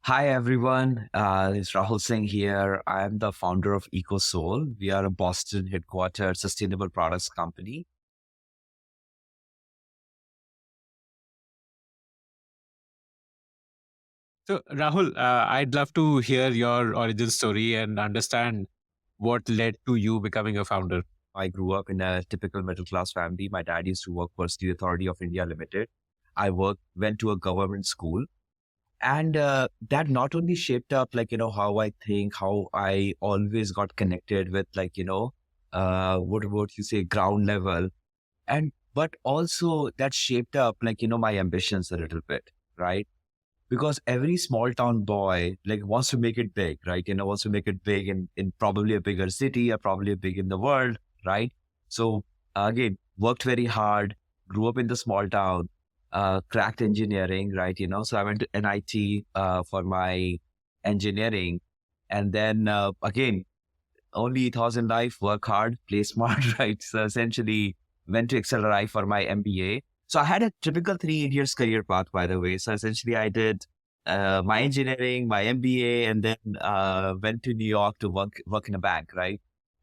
Hi everyone, it's Rahul Singh here. I am the founder of EcoSoul. We are a Boston headquartered sustainable products company. So, Rahul, I'd love to hear your origin story and understand what led to you becoming a founder. I grew up in a typical middle class family. My dad used to work for Steel Authority of India Limited. Went to a government school, and that not only shaped up how I think, how I always got connected with what you say ground level, and but also that shaped up my ambitions a little bit, right? Because every small town boy wants to make it big, right? Wants to make it big in probably a bigger city or probably big in the world, right? So again, worked very hard, grew up in the small town, cracked engineering, right? So I went to NIT for my engineering, and then again, only thoughts in life: work hard, play smart, right? So essentially, went to XLRI for my MBA. So I had a typical 3 years career path, by the way. So essentially, I did my engineering, my MBA, and then went to New York to work in a bank, right?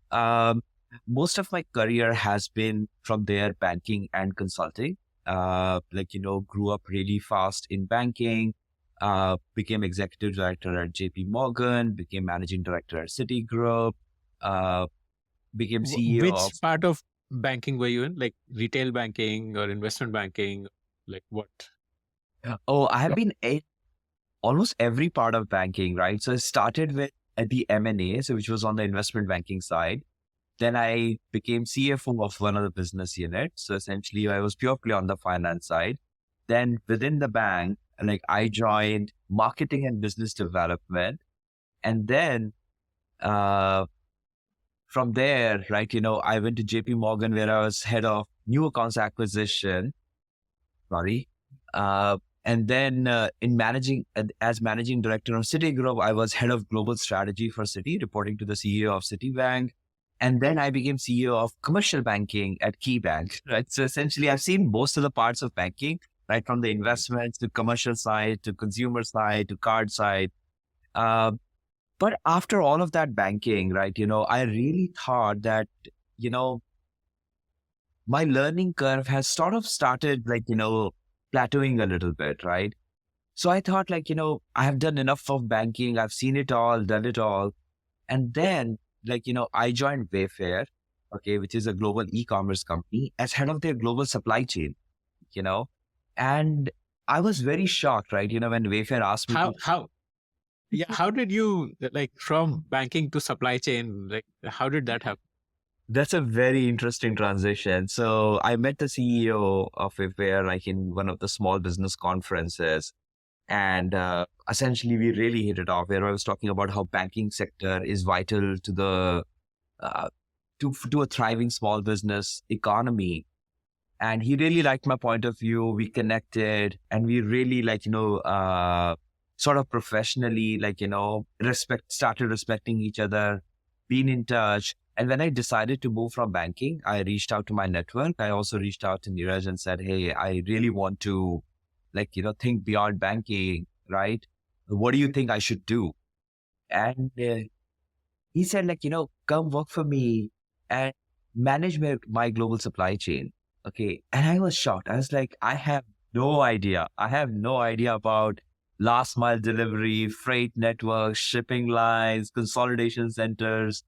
Um, Most of my career has been from there, banking and consulting. Grew up really fast in banking. Became executive director at JP Morgan, became managing director at Citigroup, uh, became CEO Which of. part of banking were you in? Like retail banking or investment banking? Like what? Oh, I have been in almost every part of banking, right? So I started with at the M&A, so which was on the investment banking side. Then I became CFO of one of the business units. So essentially, I was purely on the finance side. Then within the bank, I joined marketing and business development, and then uh, from there, right, I went to JP Morgan where I was head of new accounts acquisition. Sorry. Uh, and then in managing as managing director of Citigroup, I was head of global strategy for Citi, reporting to the CEO of Citibank. And then I became CEO of commercial banking at KeyBank. Right. So essentially, I've seen most of the parts of banking, right, from the investments to commercial side to consumer side to card side. Uh, but after all of that banking, right, I really thought that, you know, my learning curve has sort of started plateauing a little bit, right? So I thought I have done enough of banking. I've seen it all, done it all. And then I joined Wayfair, okay, which is a global e-commerce company as head of their global supply chain, you know, and I was very shocked, right? When Wayfair asked me to. How yeah, how did you like from banking to supply chain? Like how did that happen? That's a very interesting transition. So I met the CEO of Wayfair in one of the small business conferences, and essentially we really hit it off. Where I was talking about how banking sector is vital to the uh, to a thriving small business economy, and he really liked my point of view. We connected, and we really sort of professionally started respecting each other, being in touch. And when I decided to move from banking, I reached out to my network. I also reached out to Neeraj and said, hey, I really want to think beyond banking, right? What do you think I should do? And he said, come work for me and manage my global supply chain. Okay. And I was shocked. I was like, I have no idea. I have no idea about last mile delivery, freight networks, shipping lines, consolidation centers.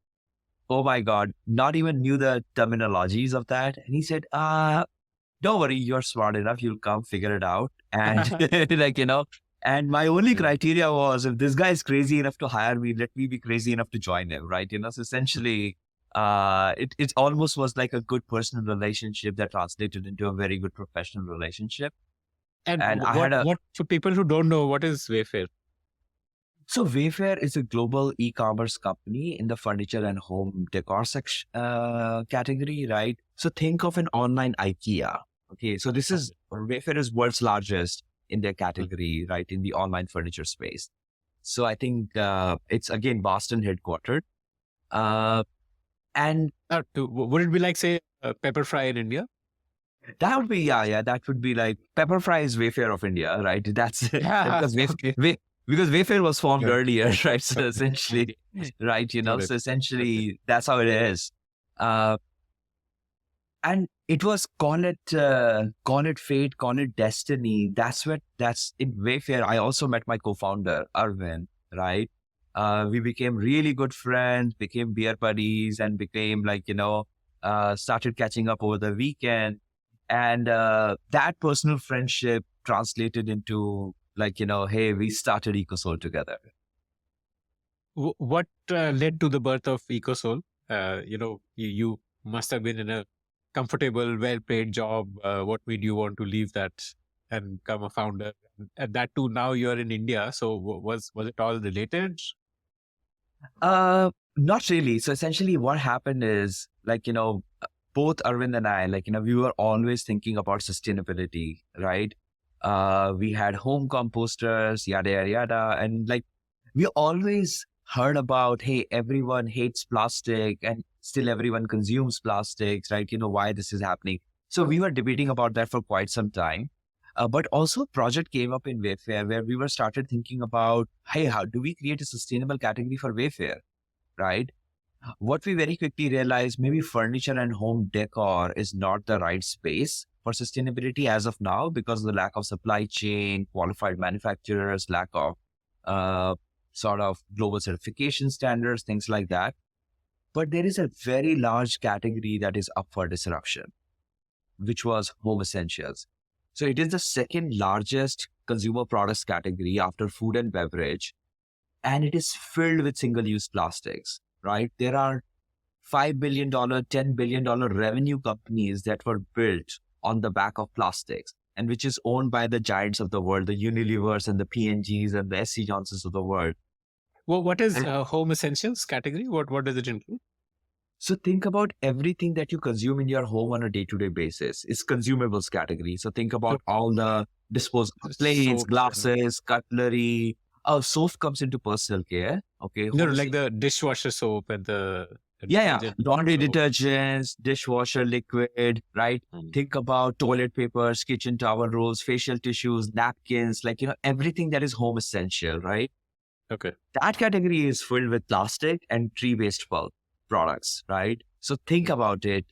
Oh my God. Not even knew the terminologies of that. And he said, don't worry, you're smart enough. You'll come figure it out. And and my only Yeah. criteria was if this guy is crazy enough to hire me, let me be crazy enough to join him, right? So essentially, it almost was like a good personal relationship that translated into a very good professional relationship. And And I had a what for people who don't know what is Wayfair? so Wayfair is a global e-commerce company in the furniture and home decor section category, right? So think of an online IKEA. Okay, so this is Okay. Wayfair is world's largest in their Mm. category, right, in the online furniture space. So I think it's again Boston headquartered, uh, and Would it be like say pepper fry in India? that would be, yeah, that would be like Pepper Fry is Wayfair of India, right? That's Yeah. because Okay. because Wayfair was formed Got it. earlier, right? So essentially, right, Got it. so Okay. essentially that's how it is. Uh, and it was call it fate, call it destiny. That's in Wayfair. I also met my co-founder, Arvind, right? We became really good friends, became beer buddies, and became started catching up over the weekend. And that personal friendship translated into hey, we started EcoSoul together. What led to the birth of EcoSoul? You must have been in a comfortable, well-paid job. What made you want to leave that and become a founder? And that too, now you're in India. So was it all related? Not really. So essentially what happened is both Arvind and I, we were always thinking about sustainability, right? We had home composters, yada, yada, yada. And we always heard about, hey, everyone hates plastic and still everyone consumes plastics, right? Why this is happening. So we were debating about that for quite some time. But also a project came up in Wayfair where we were started thinking about, hey, how do we create a sustainable category for Wayfair, right? What we very quickly realized, maybe furniture and home decor is not the right space for sustainability as of now because of the lack of supply chain, qualified manufacturers, lack of uh, sort of global certification standards, things like that. But there is a very large category that is up for disruption, which was home essentials. So it is the second largest consumer products category after food and beverage, and it is filled with single-use plastics, right? There are $5 billion, $10 billion revenue companies that were built on the back of plastics and which is owned by the giants of the world, the Unilevers and the P&Gs and the SC Johnsons of the world. Well, what is And home essentials category? What does it include? so think about everything that you consume in your home on a day-to-day basis. It's consumables category. So think So about all the disposable plates, soaps and glasses, cutlery. Oh, soap comes into personal care. Okay, no, home no, like essentials. the dishwasher soap and the Yeah, yeah. detergent Laundry soap. detergents, dishwasher liquid, right? Mm. Think about toilet papers, kitchen towel rolls, facial tissues, napkins, everything that is home essential, right? Okay. That category is filled with plastic and tree-based pulp products, right? So think about it.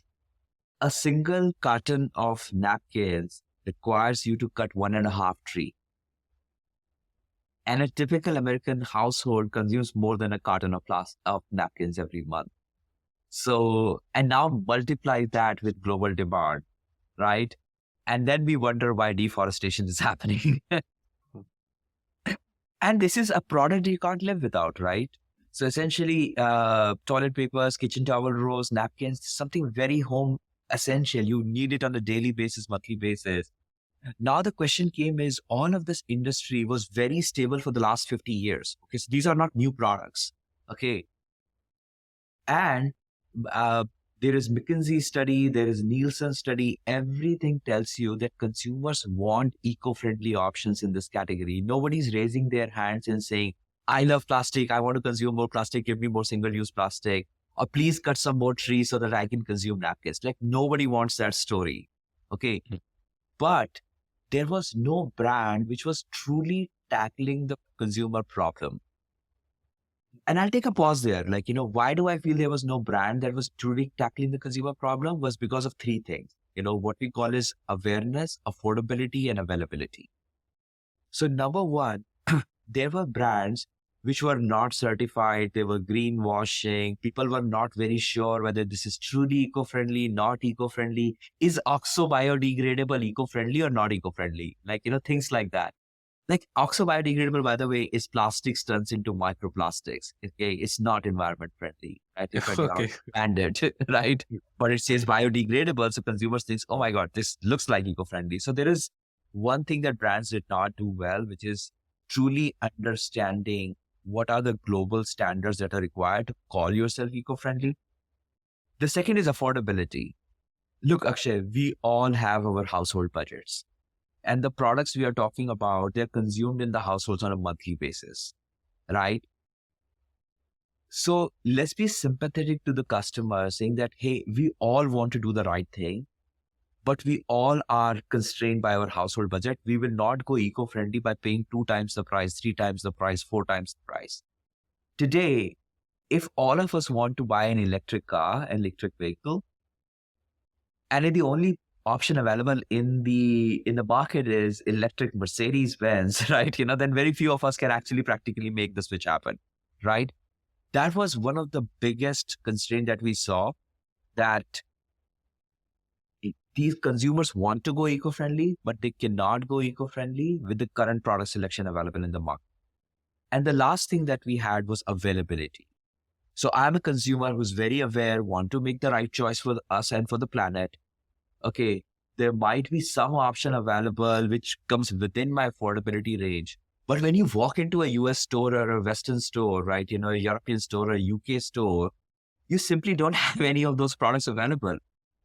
A single carton of napkins requires you to cut 1.5 tree. And a typical American household consumes more than a carton of napkins every month. So, and now multiply that with global demand, right? And then we wonder why deforestation is happening. And this is a product you can't live without, right? So essentially, toilet papers, kitchen towel rolls, napkins, something very home essential. You need it on a daily basis, monthly basis. Now the question came is all of this industry was very stable for the last 50 years. Okay, so these are not new products. Okay, and uh, there is McKinsey study, there is Nielsen study. Everything tells you that consumers want eco-friendly options in this category. Nobody's raising their hands and saying, I love plastic. I want to consume more plastic. Give me more single-use plastic. Or please cut some more trees so that I can consume napkins. Like nobody wants that story. Okay. Mm. But there was no brand which was truly tackling the consumer problem. And I'll take a pause there. Why do I feel there was no brand that was truly tackling the consumer problem was because of three things. What we call is awareness, affordability, and availability. So number one, there were brands which were not certified. They were greenwashing. People were not very sure whether this is truly eco-friendly, not eco-friendly. Is OXO biodegradable eco-friendly or not eco-friendly? Things like that. Like oxo biodegradable, by the way, is plastics turns into microplastics. Okay, it's not environment friendly, right? If it Okay. got banded, right? But it says biodegradable, so consumers think, oh my god, this looks like eco-friendly. So there is one thing that brands did not do well, which is truly understanding what are the global standards that are required to call yourself eco-friendly. The second is affordability. Look, Akshay, we all have our household budgets. And the products we are talking about, they're consumed in the households on a monthly basis, right? So let's be sympathetic to the customer saying that, hey, we all want to do the right thing. but we all are constrained by our household budget. We will not go eco-friendly by paying 2 times the price, 3 times the price, 4 times the price. Today, if all of us want to buy an electric car, an electric vehicle, and if the only option available in the market is electric Mercedes Benz, right? Then very few of us can actually practically make the switch happen, right? That was one of the biggest constraint that we saw, that these consumers want to go eco-friendly, but they cannot go eco-friendly with the current product selection available in the market. And the last thing that we had was availability. So I'm a consumer who's very aware, want to make the right choice for us and for the planet. Okay, there might be some option available which comes within my affordability range. But when you walk into a US store or a Western store, right, a European store or a UK store, you simply don't have any of those products available,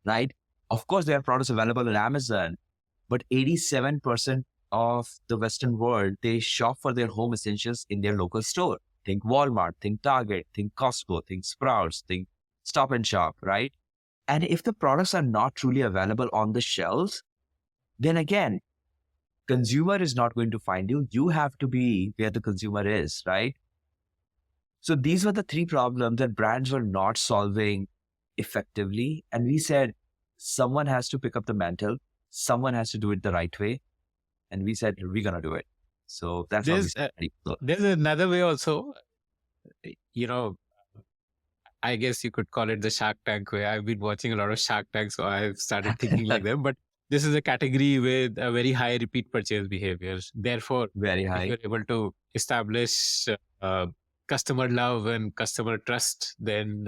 right? Of course, there are products available on Amazon, but 87% of the Western world, they shop for their home essentials in their local store. Think Walmart, think Target, think Costco, think Sprouts, think Stop and Shop, right? And if the products are not truly available on the shelves, then again, consumer is not going to find you. You have to be where the consumer is, right? So these were the three problems that brands were not solving effectively. And we said, someone has to pick up the mantle. Someone has to do it the right way. And we said, we're going to do it. So that's how we started. There's another way also, I guess you could call it the Shark Tank way. I've been watching a lot of Shark Tank, so I've started thinking like them. But this is a category with a very high repeat purchase behaviors. Therefore, very high. if you're able to establish customer love and customer trust, then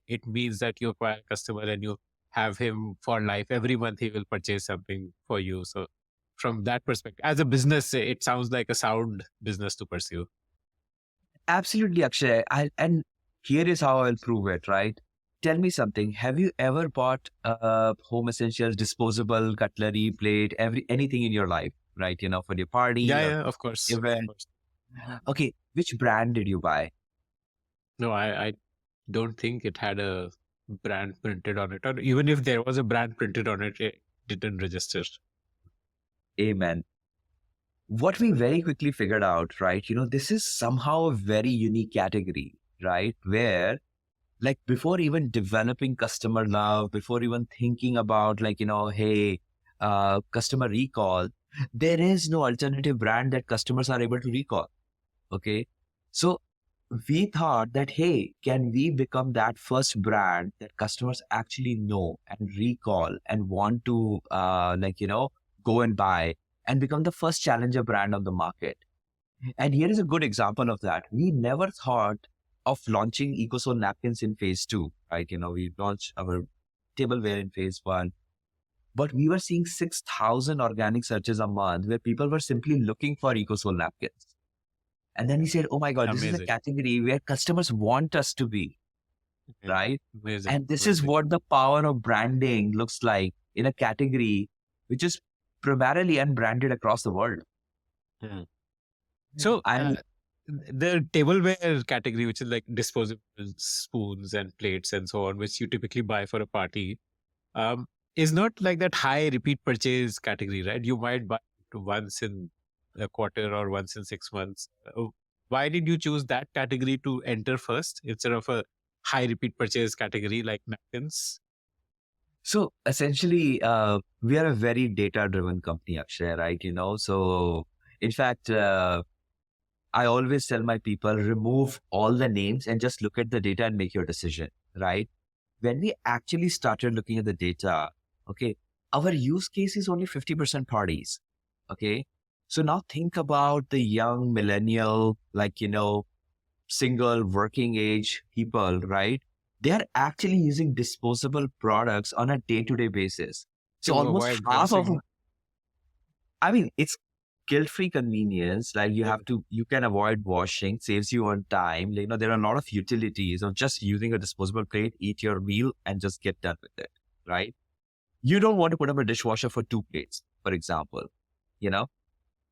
it means that you acquire a customer and you have him for life. Every month he will purchase something for you. So from that perspective, as a business, it sounds like a sound business to pursue. Absolutely, Akshay. And here is how I'll prove it, right? Tell me something. Have you ever bought home essentials, disposable cutlery, plate, anything in your life, right? For your party. Yeah, of course. Event. Okay. Which brand did you buy? No, I don't think it had a brand printed on it. Or even if there was a brand printed on it, it didn't register. Amen. What we very quickly figured out, right? This is somehow a very unique category, right? Where, like, before even developing customer love, before even thinking about, like, hey, customer recall, there is no alternative brand that customers are able to recall. Okay. So we thought that, hey, can we become that first brand that customers actually know and recall and want to, go and buy, and become the first challenger brand on the market. And here is a good example of that. We never thought of launching EcoSoul napkins in phase 2, right? We launched our tableware in phase 1, but we were seeing 6,000 organic searches a month where people were simply looking for EcoSoul napkins. And then we said, oh my God, this is a category where customers want us to be, right? And this is what the power of branding looks like in a category which is primarily unbranded across the world. So the tableware category, which is like disposable spoons and plates and so on, which you typically buy for a party, is not like that high repeat purchase category, right? You might buy it once in a quarter or once in 6 months. Why did you choose that category to enter first instead of a high repeat purchase category like napkins? So essentially, we are a very data-driven company, Akshay, right? So in fact, I always tell my people, remove all the names and just look at the data and make your decision, right? When we actually started looking at the data, okay, our use case is only 50% parties, okay? So now think about the young millennial, single working age people, right? They are actually using disposable products on a day-to-day basis. So almost half of, it's guilt-free convenience. Like you can avoid washing, saves you on time. There are a lot of utilities of just using a disposable plate, eat your meal and just get done with it, right? You don't want to put up a dishwasher for 2 plates, for example,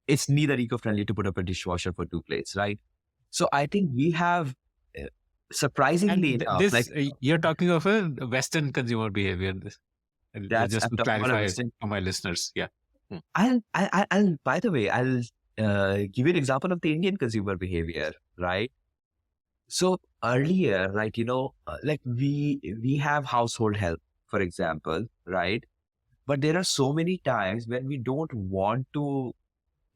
it's neither eco-friendly to put up a dishwasher for 2 plates, right? So I think we have surprisingly enough, you're talking of a Western consumer behavior. And That's, just I'm to talking about a clarify recent. for my listeners. Yeah. I'll, by the way, I'll give you an example of the Indian consumer behavior, right? So earlier, right, like we have household help, for example, right? But there are so many times when we don't want to,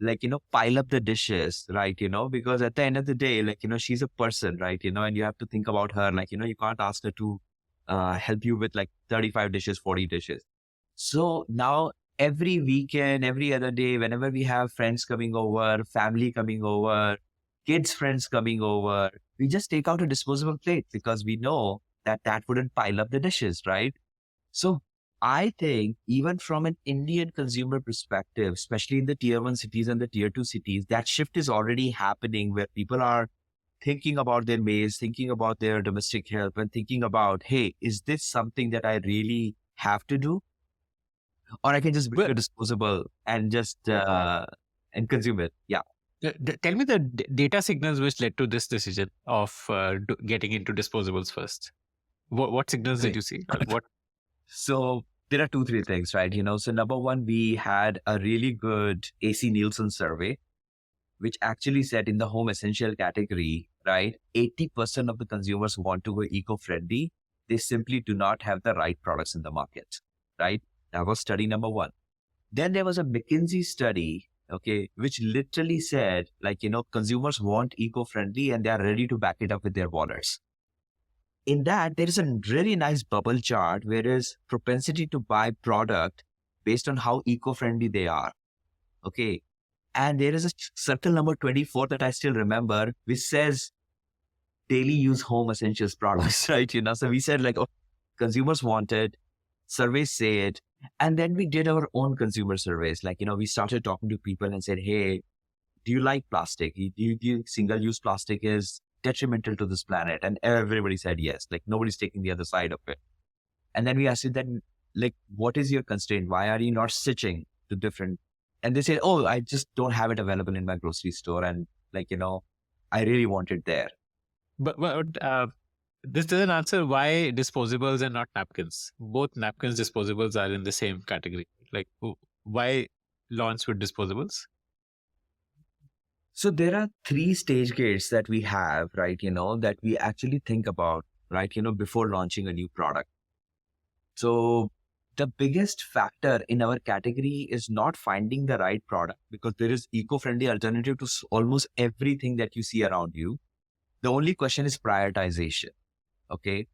like, pile up the dishes, right? Because at the end of the day, like, she's a person, right? And you have to think about her, like, you can't ask her to help you with like 35 dishes, 40 dishes. So now every weekend, every other day, whenever we have friends coming over, family coming over, kids' friends coming over, we just take out a disposable plate because we know that that wouldn't pile up the dishes, right? So I think even from an Indian consumer perspective, especially in the tier one cities and the tier two cities, that shift is already happening where people are thinking about their maize, thinking about their domestic help, and thinking about, hey, is this something that I really have to do? Or I can just bring Well, a disposable and just and consume it. Yeah. tell me the data signals which led to this decision of getting into disposables first. What signals did Great. you see? Like what? So there are two, three things, right? So number one, we had a really good AC Nielsen survey, which actually said in the home essential category, right? 80% of the consumers want to go eco-friendly. They simply do not have the right products in the market, right? That was study number one. Then there was a McKinsey study, okay, which literally said, like, consumers want eco-friendly and they are ready to back it up with their wallets. In that, there is a really nice bubble chart where there is propensity to buy product based on how eco-friendly they are. Okay. And there is a circle number 24 that I still remember, which says daily use home essentials products, right? So we said like, oh, consumers want it, surveys say it. And then we did our own consumer surveys. Like, we started talking to people and said, hey, do you like plastic? Do you single use plastic is detrimental to this planet? And everybody said yes. Like nobody's taking the other side of it. And then we asked it then, like, what is your constraint? Why are you not stitching to different? And they said, oh, I just don't have it available in my grocery store. And like, I really want it there. But this doesn't answer why disposables and not napkins. Both napkins, disposables are in the same category. Like why launch with disposables? So there are three stage gates that we have, right? That we actually think about, right? Before launching a new product. So the biggest factor in our category is not finding the right product because there is eco-friendly alternative to almost everything that you see around you. The only question is prioritization. Okay.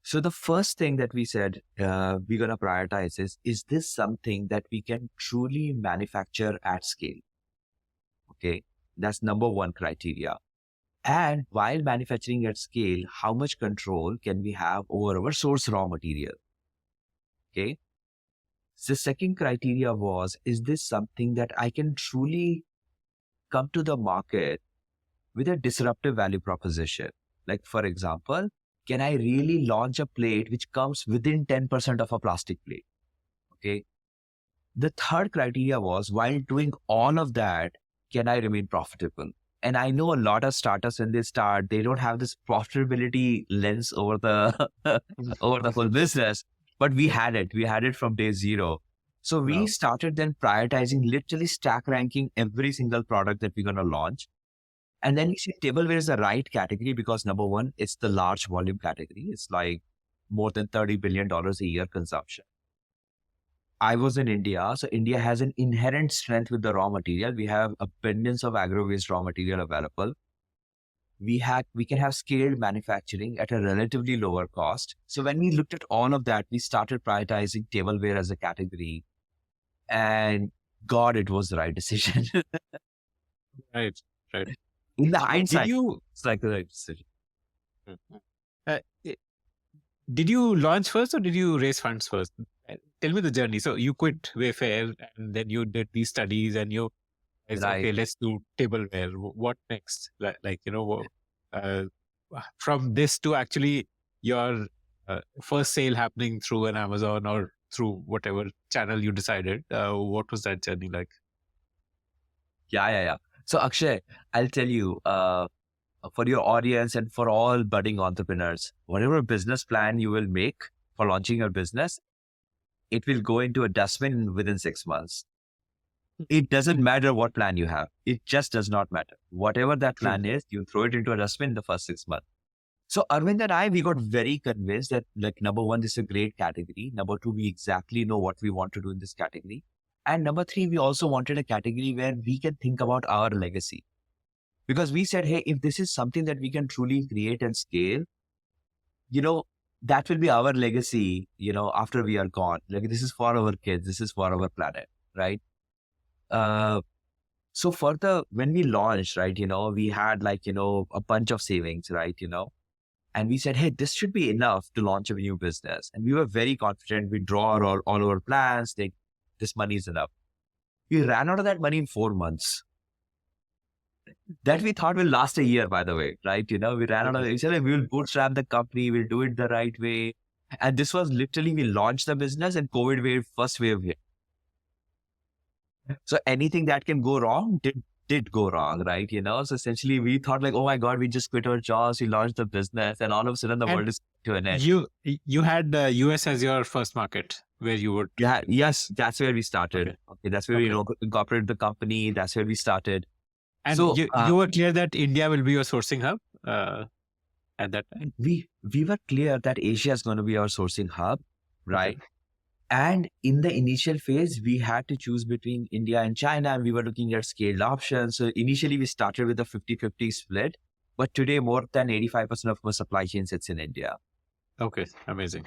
So the first thing that we said we're going to prioritize is this something that we can truly manufacture at scale? Okay. That's number one criteria. And while manufacturing at scale, how much control can we have over our source raw material? Okay. The second criteria was, is this something that I can truly come to the market with a disruptive value proposition? Like, for example, can I really launch a plate which comes within 10% of a plastic plate? Okay. The third criteria was, while doing all of that, can I remain profitable? And I know a lot of startups when they start, they don't have this profitability lens over the over the whole business. But we had it. We had it from day zero. So we Wow. started then prioritizing, literally stack ranking every single product that we're going to launch. And then we see tableware is the right category because number one, it's the large volume category. It's like more than $30 billion a year consumption. I was in India. So India has an inherent strength with the raw material. We have abundance of agro-waste raw material available. We can have scaled manufacturing at a relatively lower cost. So when we looked at all of that, we started prioritizing tableware as a category. And God, it was the right decision. Right. Right. In the Did hindsight, you it's like the right decision. uh, i- did you launch first or did you raise funds first? Tell me the journey. So you quit Wayfair and then you did these studies and you said, Right. okay, let's do tableware. What next? Uh, from this to actually your first sale happening through an Amazon or through whatever channel you decided. What was that journey like? Yeah. So Akshay, I'll tell you, for your audience and for all budding entrepreneurs, whatever business plan you will make for launching your business, it will go into a dustbin within 6 months. It doesn't matter what plan you have. It just does not matter. Whatever that True. plan is, you throw it into a dustbin in the first 6 months. So Arvind and I, we got very convinced that, like, number one, this is a great category. Number two, we exactly know what we want to do in this category. And number three, we also wanted a category where we can think about our legacy. Because we said, hey, if this is something that we can truly create and scale, that will be our legacy, after we are gone. Like, this is for our kids. This is for our planet, right? So when we launched, right, we had a bunch of savings, right, and we said, hey, this should be enough to launch a new business. And we were very confident. We draw all our plans. This money is enough. We ran out of that money in 4 months. That we thought will last a year, by the way, right? We ran out of it. We said, we will bootstrap the company. We'll do it the right way. And this was literally, we launched the business and COVID first wave hit. So anything that can go wrong did go wrong, right? So essentially we thought like, oh my God, we just quit our jobs, we launched the business, and all of a sudden the world is to an end. You had the US as your first market where you would... Yeah, yes, that's where we started. Okay, that's where we incorporated the company. That's where we started. And so, you were clear that India will be your sourcing hub at that time? We were clear that Asia is going to be our sourcing hub, right? Okay. And in the initial phase, we had to choose between India and China, and we were looking at scaled options. So initially, we started with a 50-50 split, but today more than 85% of our supply chain sits in India. Okay, amazing.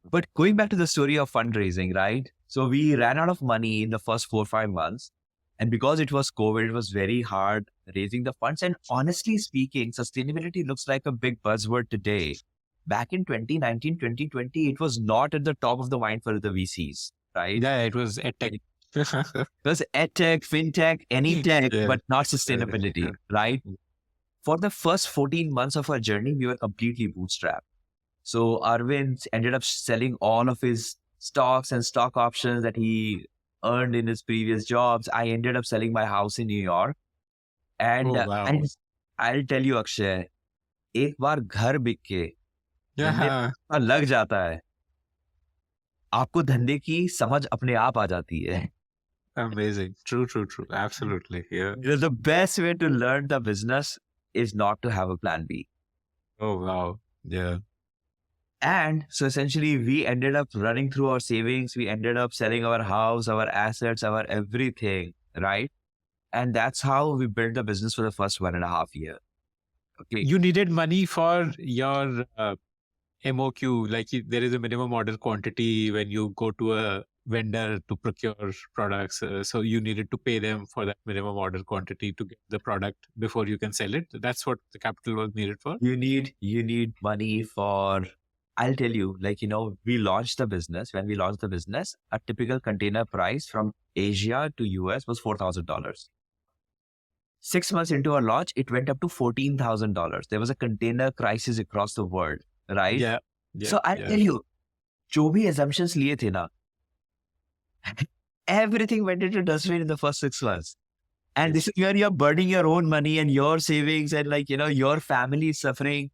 But going back to the story of fundraising, right? So we ran out of money in the first 4 or 5 months. And because it was COVID, it was very hard raising the funds. And honestly speaking, sustainability looks like a big buzzword today. Back in 2019, 2020, it was not at the top of the mind for the VCs, right? Yeah, it was edtech. It was edtech, fintech, any tech, but not sustainability, right? For the first 14 months of our journey, we were completely bootstrapped. So Arvind ended up selling all of his stocks and stock options that he earned in his previous jobs. I ended up selling my house in New York. And, and I'll tell you, Akshay, एक बार घर बिक के लग जाता है, आपको धंधे की समझ अपने आप आ जाती है. Amazing. True. Absolutely. Yeah. The best way to learn the business is not to have a plan B. Oh, wow. Yeah. And so essentially we ended up running through our savings. We ended up selling our house, our assets, our everything, right? And that's how we built the business for the first 1.5 years. Okay. You needed money for your MOQ, like there is a minimum order quantity when you go to a vendor to procure products. So you needed to pay them for that minimum order quantity to get the product before you can sell it. That's what the capital was needed for. You need money for, I'll tell you, we launched the business. When we launched the business, a typical container price from Asia to US was $4,000. 6 months into our launch, it went up to $14,000. There was a container crisis across the world, right? Yeah. So I'll tell you, जो भी assumptions लिए थे ना, everything went into dustbin in the first 6 months. And this is where you're burning your own money and your savings and your family is suffering.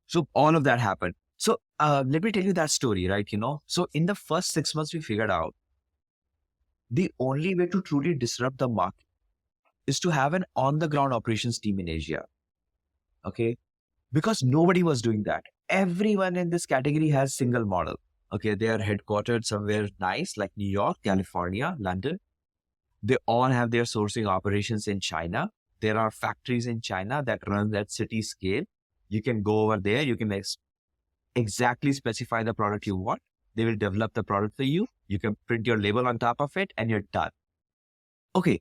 So all of that happened. So let me tell you that story, right? So in the first 6 months, we figured out the only way to truly disrupt the market is to have an on-the-ground operations team in Asia. Okay? Because nobody was doing that. Everyone in this category has single model. Okay, they are headquartered somewhere nice, like New York, California, London. They all have their sourcing operations in China. There are factories in China that run at city scale. You can go over there. You can exactly specify the product you want. They will develop the product for you. You can print your label on top of it and you're done. Okay.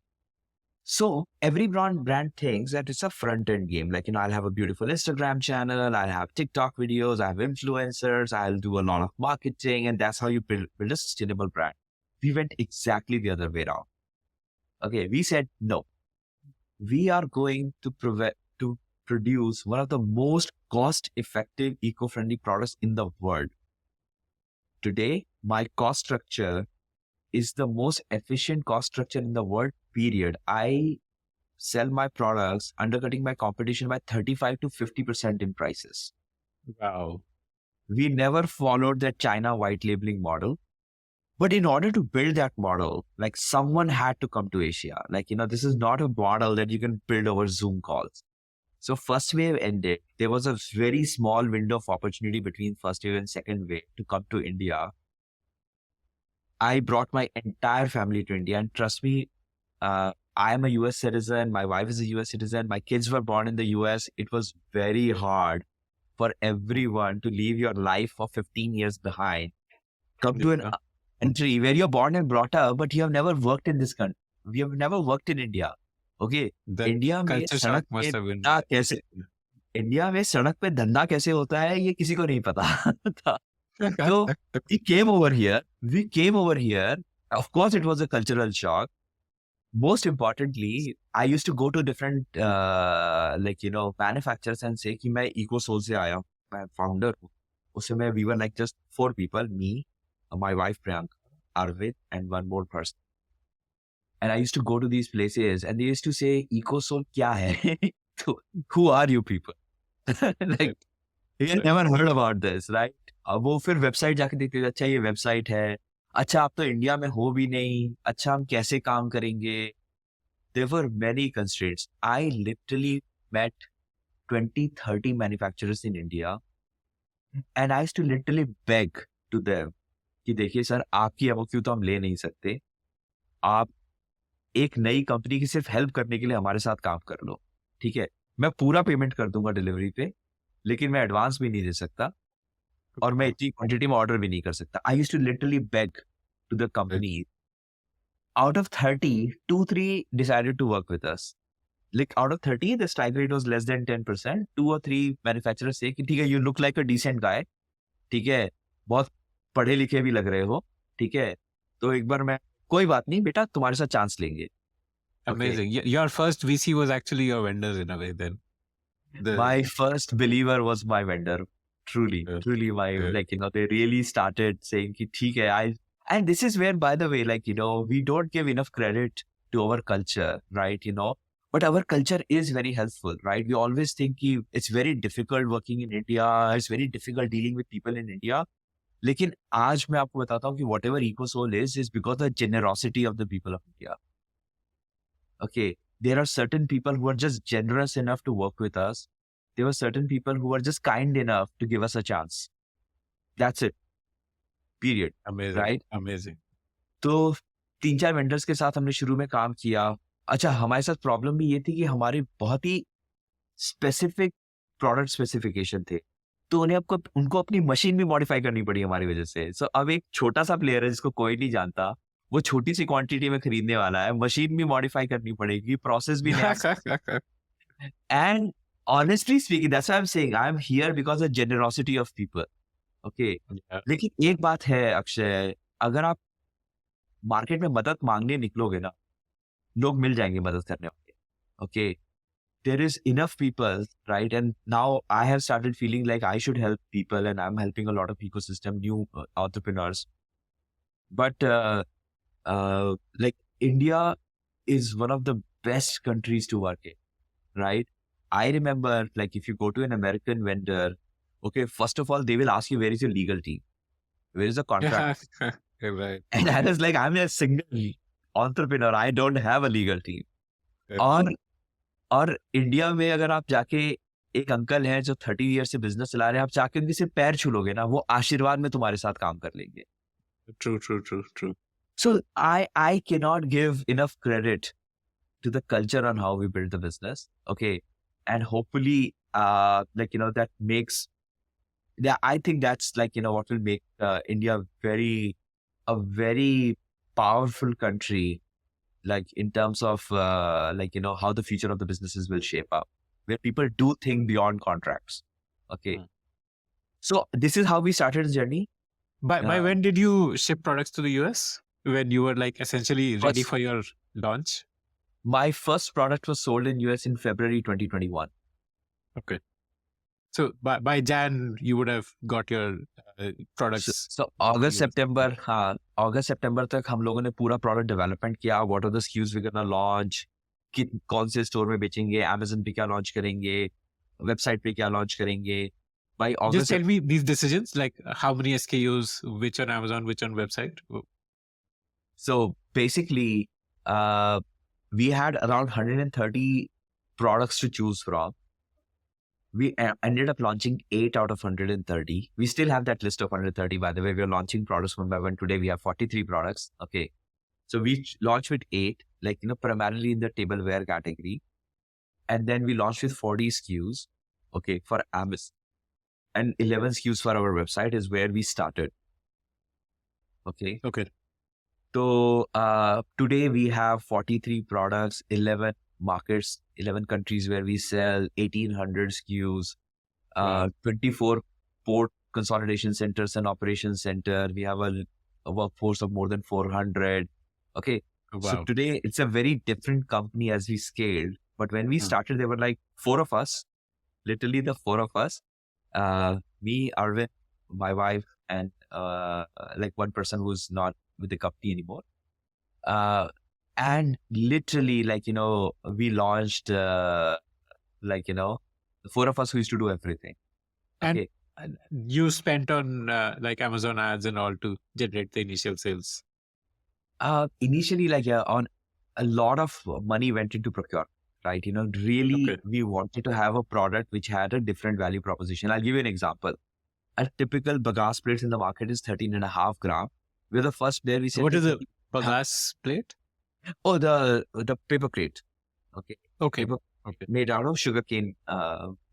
So every brand thinks that it's a front-end game. I'll have a beautiful Instagram channel. I'll have TikTok videos. I have influencers. I'll do a lot of marketing. And that's how you build a sustainable brand. We went exactly the other way around. Okay. We said, no, we are going to produce one of the most cost-effective, eco-friendly products in the world. Today, my cost structure is the most efficient cost structure in the world, period. I sell my products undercutting my competition by 35 to 50% in prices. Wow. We never followed that China white labeling model. But in order to build that model, like someone had to come to Asia. Like, this is not a model that you can build over Zoom calls. So first wave ended. There was a very small window of opportunity between first wave and second wave to come to India. I brought my entire family to India, and trust me, I am a US citizen. My wife is a US citizen. My kids were born in the US. It was very hard for everyone to leave your life for 15 years behind. Come to an Yeah. country where you're born and brought up, but you have never worked in this country. We have never worked in India. Okay, The India में culture shock सड़क पे must have been. धंधा कैसे India में सड़क पे धंधा कैसे होता है ये किसी को नहीं पता था. So we came over here. Of course, it was a cultural shock. Most importantly, I used to go to different manufacturers and say कि मैं EcoSoul से आया हूँ, मैं founder हूँ. उस समय we were like just 4 people, me, my wife Priyanka, Arvid, and one more person. And I used to go to these places and they used to say, EcoSoul क्या है? So, who are you people? Like, you never heard about this, right? अब वो फिर website जाके देखते थे, अच्छा ये वेबसाइट है, अच्छा आप तो इंडिया में हो भी नहीं, अच्छा हम कैसे काम करेंगे? There were many constraints. I literally met 20, 30 manufacturers in India and I used to literally beg to them कि देखिए सर आपकी एमओक्यू तो हम ले नहीं सकते, आप एक नई कंपनी की सिर्फ हेल्प करने के लिए हमारे साथ काम कर लो, ठीक है? मैं पूरा पेमेंट कर दूंगा डिलीवरी पे, लेकिन मैं एडवांस भी नहीं दे सकता और मैं इतनी क्वांटिटी में ऑर्डर भी नहीं कर सकता. I used to literally beg to the company. Out of 30, 2-3 decided to work with us. Like out of 30, the strike rate was less than 10%. 2 or 3 manufacturers say कि ठीक है, you look like a decent guy, ठीक है, बहुत पढ़े लिखे भी लग रहे हो, ठीक है, तो एक बार मैं कोई बात नहीं बेटा तुम्हारे साथ चांस लेंगे. Amazing. Your first VC was actually your vendor in a way then. My first believer was my vendor. Truly my, they really started saying कि ठीक है, and this is where, by the way, we don't give enough credit to our culture, right? But our culture is very helpful, right? We always think कि it's very difficult working in India. It's very difficult dealing with people in India. लेकिन आज मैं आपको बताता हूँ कि whatever EcoSoul is because of the generosity of the people of India. Okay, there are certain people who are just generous enough to work with us. There were certain people who were just kind enough to give us a chance. That's it. Period. Amazing. Right? Amazing. तो 3-4 vendors के साथ हमने शुरू में काम किया. अच्छा, हमारे साथ प्रॉब्लम भी ये थी कि हमारे बहुत ही स्पेसिफिक प्रोडक्ट स्पेसिफिकेशन थे, तो उनको अपनी मशीन भी मॉडिफाई करनी पड़ी हमारी वजह से. सो अब एक छोटा सा प्लेयर है जिसको कोई नहीं जानता, वो छोटी सी क्वांटिटी में खरीदने वाला है, मशीन भी मॉडिफाई करनी पड़ेगी, प्रोसेस भी नया. And honestly speaking, that's why I am saying I am here because of generosity of people. Okay, लेकिन एक बात है अक्षय, अगर आप मार्केट में मदद मांगने निकलोगे ना, लोग मिल जाएंगे मदद करने वाले. Okay, there is enough people, right? And now I have started feeling like I should help people, and I'm helping a lot of ecosystem, new entrepreneurs. But like India is one of the best countries to work in, right? I remember, like, if you go to an American vendor, okay, first of all, they will ask you, where is your legal team? Where is the contract? Right. And I was like, I'm a single entrepreneur. I don't have a legal team. और India में अगर आप जाके एक uncle हैं जो 30 year से business चला रहे हैं, आप जाके उनके सिर्फ पैर छूलोगे ना, वो आशीर्वाद में तुम्हारे साथ काम कर लेंगे. True. So I cannot give enough credit to the culture on how we build the business. Okay, and hopefully that makes, I think that's what will make India a very powerful country, like in terms of how the future of the businesses will shape up, where people do think beyond contracts. Okay. So this is how we started the journey. By when did you ship products to the US? When you were like essentially ready for your launch? My first product was sold in US in February 2021. Okay. So by Jan, you would have got your products. So August, September तक हम लोगों ने पूरा product development किया. What are the SKUs we're gonna launch? कौन से store में बेचेंगे? Amazon पे क्या launch करेंगे? Website पे क्या launch करेंगे? By August. Just tell me these decisions, like how many SKUs, which on Amazon, which on website. So basically, we had around 130 products to choose from. We ended up launching 8 out of 130. We still have that list of 130, by the way. We're launching products one by one. Today we have 43 products. Okay. So we launched with 8, like, primarily in the tableware category. And then we launched with 40 SKUs, okay, for Amazon. And 11 SKUs for our website is where we started. Okay. Okay. So today we have 43 products, 11 markets, 11 countries where we sell, 1,800 SKUs, Wow. 24 port consolidation centers and operations center. We have a workforce of more than 400. Okay. So Wow. today it's a very different company as we scaled. But when we started, there were like 4 of us, literally the 4 of us, me, Arvind, my wife, and like one person who's not with the company anymore. And literally, like, we launched, like, the 4 of us who used to do everything. Okay. And you spent on like Amazon ads and all to generate the initial sales. Initially, like, on a lot of money went into procurement, right? Really, Okay. we wanted to have a product which had a different value proposition. I'll give you an example. A typical bagasse plate in the market is 13.5 gram. We're the first player. We said, What is a "Hey, bagasse plate? oh, the paper plate. Okay. Okay. Paper Okay. made out of sugarcane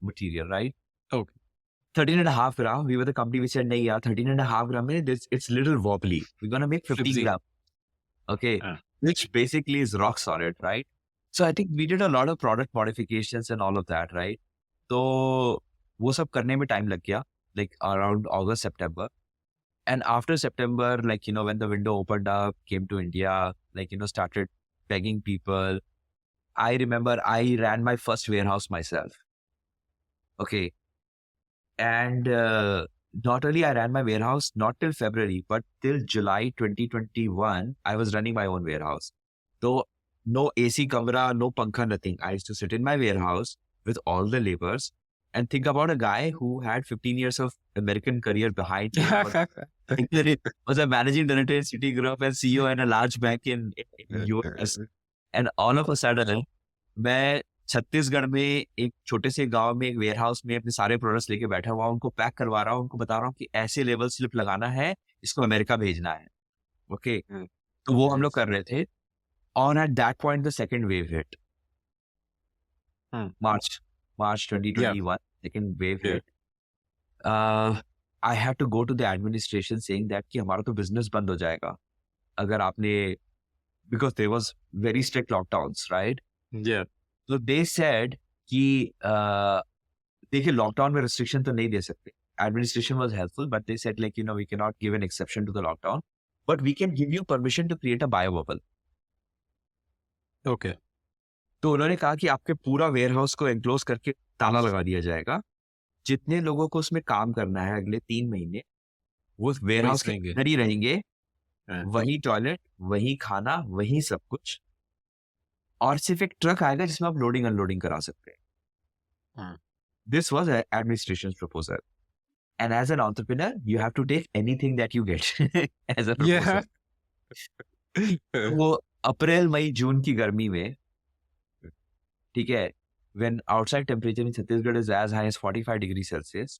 material, right? Okay. 13.5 gram. We were the company which said, "Nahi, yaar, 13.5 gram, it's little wobbly. We're going to make 15 Flimsy. gram. Okay. Ah. Which basically is rock solid, right? So I think we did a lot of product modifications and all of that, right? So वो सब करने में time लग गया, like around August, September. And after September, like, when the window opened up, came to India, like, started begging people. I remember I ran my first warehouse myself. Okay. And not only I ran my warehouse, not till February, but till July 2021, I was running my own warehouse. So no AC camera, no pankha, nothing. I used to sit in my warehouse with all the laborers and think about a guy who had 15 years of American career behind him. Was a managing director in Citigroup and CEO in a large bank in US. And all of a sudden, मैं छत्तीसगढ़ में एक छोटे से गांव में एक ware house में अपने सारे प्रोडक्ट्स लेके बैठा हुआ, उनको पैक करवा रहा हूँ, उनको बता रहा हूँ कि ऐसे लेवल स्लिप लगाना है, इसको अमेरिका भेजना है. ओके. तो वो हम लोग कर रहे थे. On at that point, the second wave hit. March 2021, second wave hit. I had to go to the administration saying that कि हमारा तो business बंद हो जाएगा अगर आपने, because there was very strict lockdowns, right? Yeah. So they said कि देखिए lockdown में restriction तो नहीं दे सकते. Administration was helpful, but they said, like, we cannot give an exception to the lockdown, but we can give you permission to create a bio bubble. Okay. तो उन्होंने कहा कि आपके पूरा वेयर हाउस को एनक्लोज करके ताला लगा दिया जाएगा. जितने लोगों को उसमें काम करना है अगले 3 महीने, वो वेयर हाउस के अंदर ही रहेंगे. वही टॉयलेट, वही खाना, वही सब कुछ, और सिर्फ एक ट्रक आएगा जिसमें आप लोडिंग अनलोडिंग करा सकते हैं. This was administration's proposal. And as an entrepreneur, you have to take anything that you get as a proposal. वो अप्रैल मई जून की गर्मी में, ठीक है, when outside temperature in Chhattisgarh is as high as 45 degrees Celsius,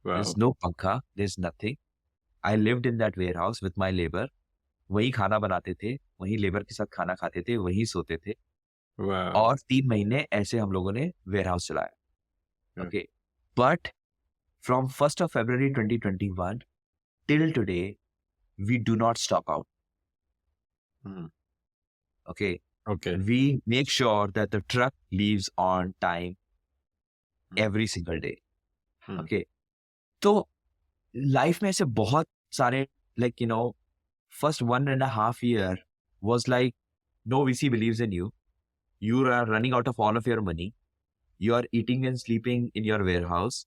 there's no pankha, there's nothing. I lived in that warehouse with my labor. वही खाना बनाते थे, वही लेबर के साथ खाना खाते थे, वही सोते थे. और 3 महीने ऐसे हम लोगों ने वेयरहाउस चलाया. Okay. But from 1st of February 2021 till today, we do not stop out. Okay. We make sure that the truck leaves on time every single day. Okay. तो लाइफ में ऐसे बहुत सारे, like, first 1.5 year was like, no VC believes in you. You are running out of all of your money. You are eating and sleeping in your warehouse.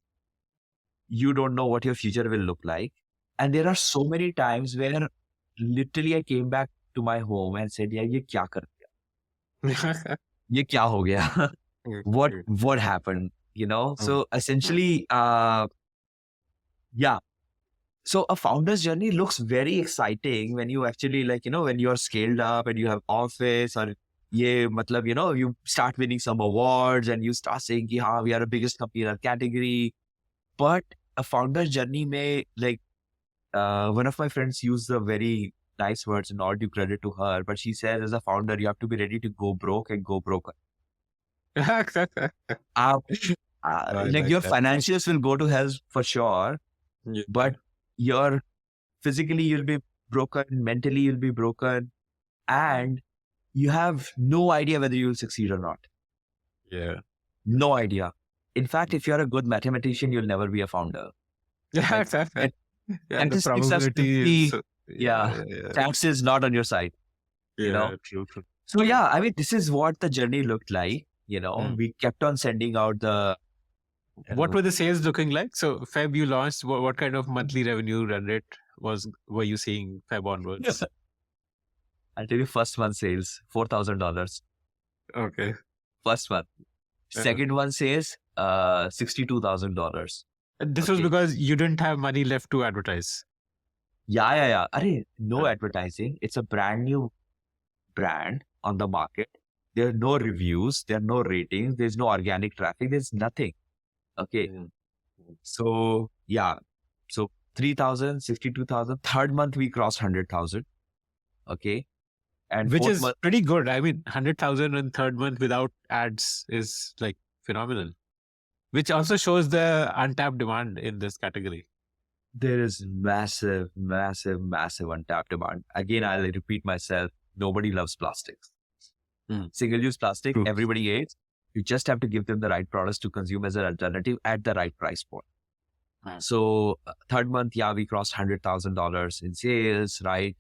You don't know what your future will look like. And there are so many times where literally I came back to my home and said, yeah, ये क्या कर दिया? ये क्या हो गया? What happened? So essentially, yeah. So a founder's journey looks very exciting when you actually when you're scaled up and you have office or you start winning some awards and you start saying ki, हाँ, we are the biggest company in our category. But a founder's journey may one of my friends used the very nice words and all due credit to her, but she says as a founder, you have to be ready to go broke and go broke. I like Your that. financials will go to hell for sure, Yeah. but your physically you'll be broken, mentally you'll be broken, and you have no idea whether you'll succeed or not. Yeah. No idea. In fact, if you're a good mathematician, you'll never be a founder. Yeah. Like, Yeah. The statistics are probability simply, is. yeah, chance is not on your side, Yeah. True. So yeah, I mean, this is what the journey looked like. Mm. We kept on sending out the. What were the sales looking like? So Feb, you launched. What kind of monthly revenue run rate were you seeing Feb onwards? I'll tell you, first month sales $4,000. Okay. First one. Second one says $62,000. This was Okay. because you didn't have money left to advertise. Yeah. No advertising. It's a brand new brand on the market. There are no reviews. There are no ratings. There's no organic traffic. There's nothing. Okay. So yeah. So 3,000, 62,000. Third month we crossed 100,000. Okay. And Which fourth is month, pretty good. I mean, 100,000 in third month without ads is like phenomenal. Which also shows the untapped demand in this category. there is massive untapped demand. Again, I'll repeat myself. Nobody loves plastics. Single-use plastic, True. everybody hates. You just have to give them the right products to consume as an alternative at the right price point. So third month, yeah, we crossed $100,000 in sales, right?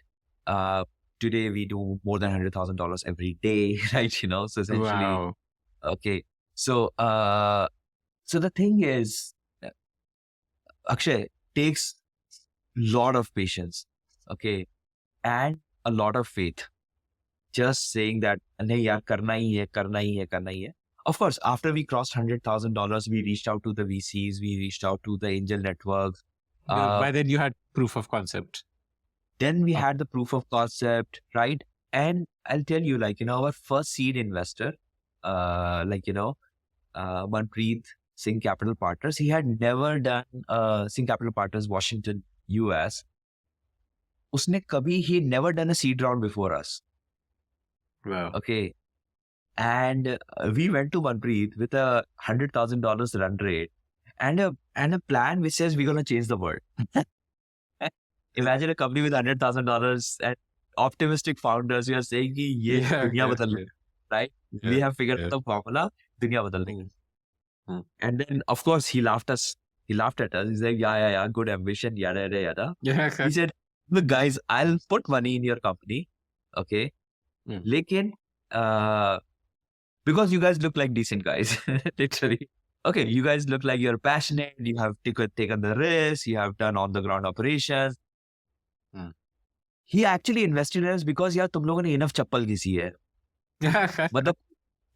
Today we do more than $100,000 every day, right? So essentially, Wow. okay. So the thing is, Akshay, takes lot of patience, okay, and a lot of faith. Just saying that, nahi yaar, karna hi hai. Of course, after we crossed $100,000, we reached out to the VCs, we reached out to the angel networks. By then you had proof of concept. Then we had the proof of concept, right? And I'll tell you, our first seed investor, Manpreet Singh Capital Partners, he had never done Singh Capital Partners, Washington, US. He never done a seed round before us. Wow. Okay. And we went to Manpreet with a $100,000 run rate and a plan which says we're going to change the world. Imagine a company with $100,000 and optimistic founders who are saying ki ye dunya badal le, right? Yeah, We have figured out the formula, dunya badal le. And then, of course, he laughed at us. He's like, yeah, good ambition, yada. He said, look, guys, I'll put money in your company, okay? Lekin, because you guys look like decent guys, literally. Okay, you guys look like you're passionate, you have taken the risk, you have done on the ground operations. He actually invested in us because यार तुम लोगों ने enough चप्पल घिसी है. मतलब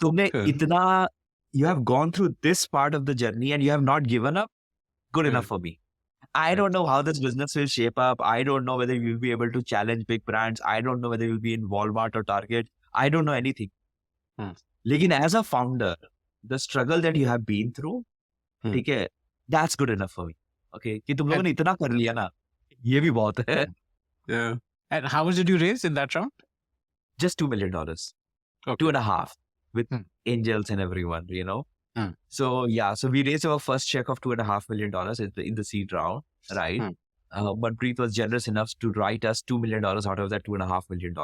तुमने इतना, you have gone through this part of the journey and you have not given up. Good enough for me. I don't know how this business will shape up. I don't know whether you'll be able to challenge big brands. I don't know whether you'll be in Walmart or Target. I don't know anything. Lekin as a founder, the struggle that you have been through, ठीक है, that's good enough for me. Okay, कि तुम लोगों ने इतना कर लिया ना, ये भी बहुत है. Yeah. And how much did you raise in that round? Just $2 million. Okay. 2.5 with angels and everyone, So yeah, so we raised our first check of $2.5 million in the seed round, right? Manpreet was generous enough to write us $2 million out of that $2.5 million,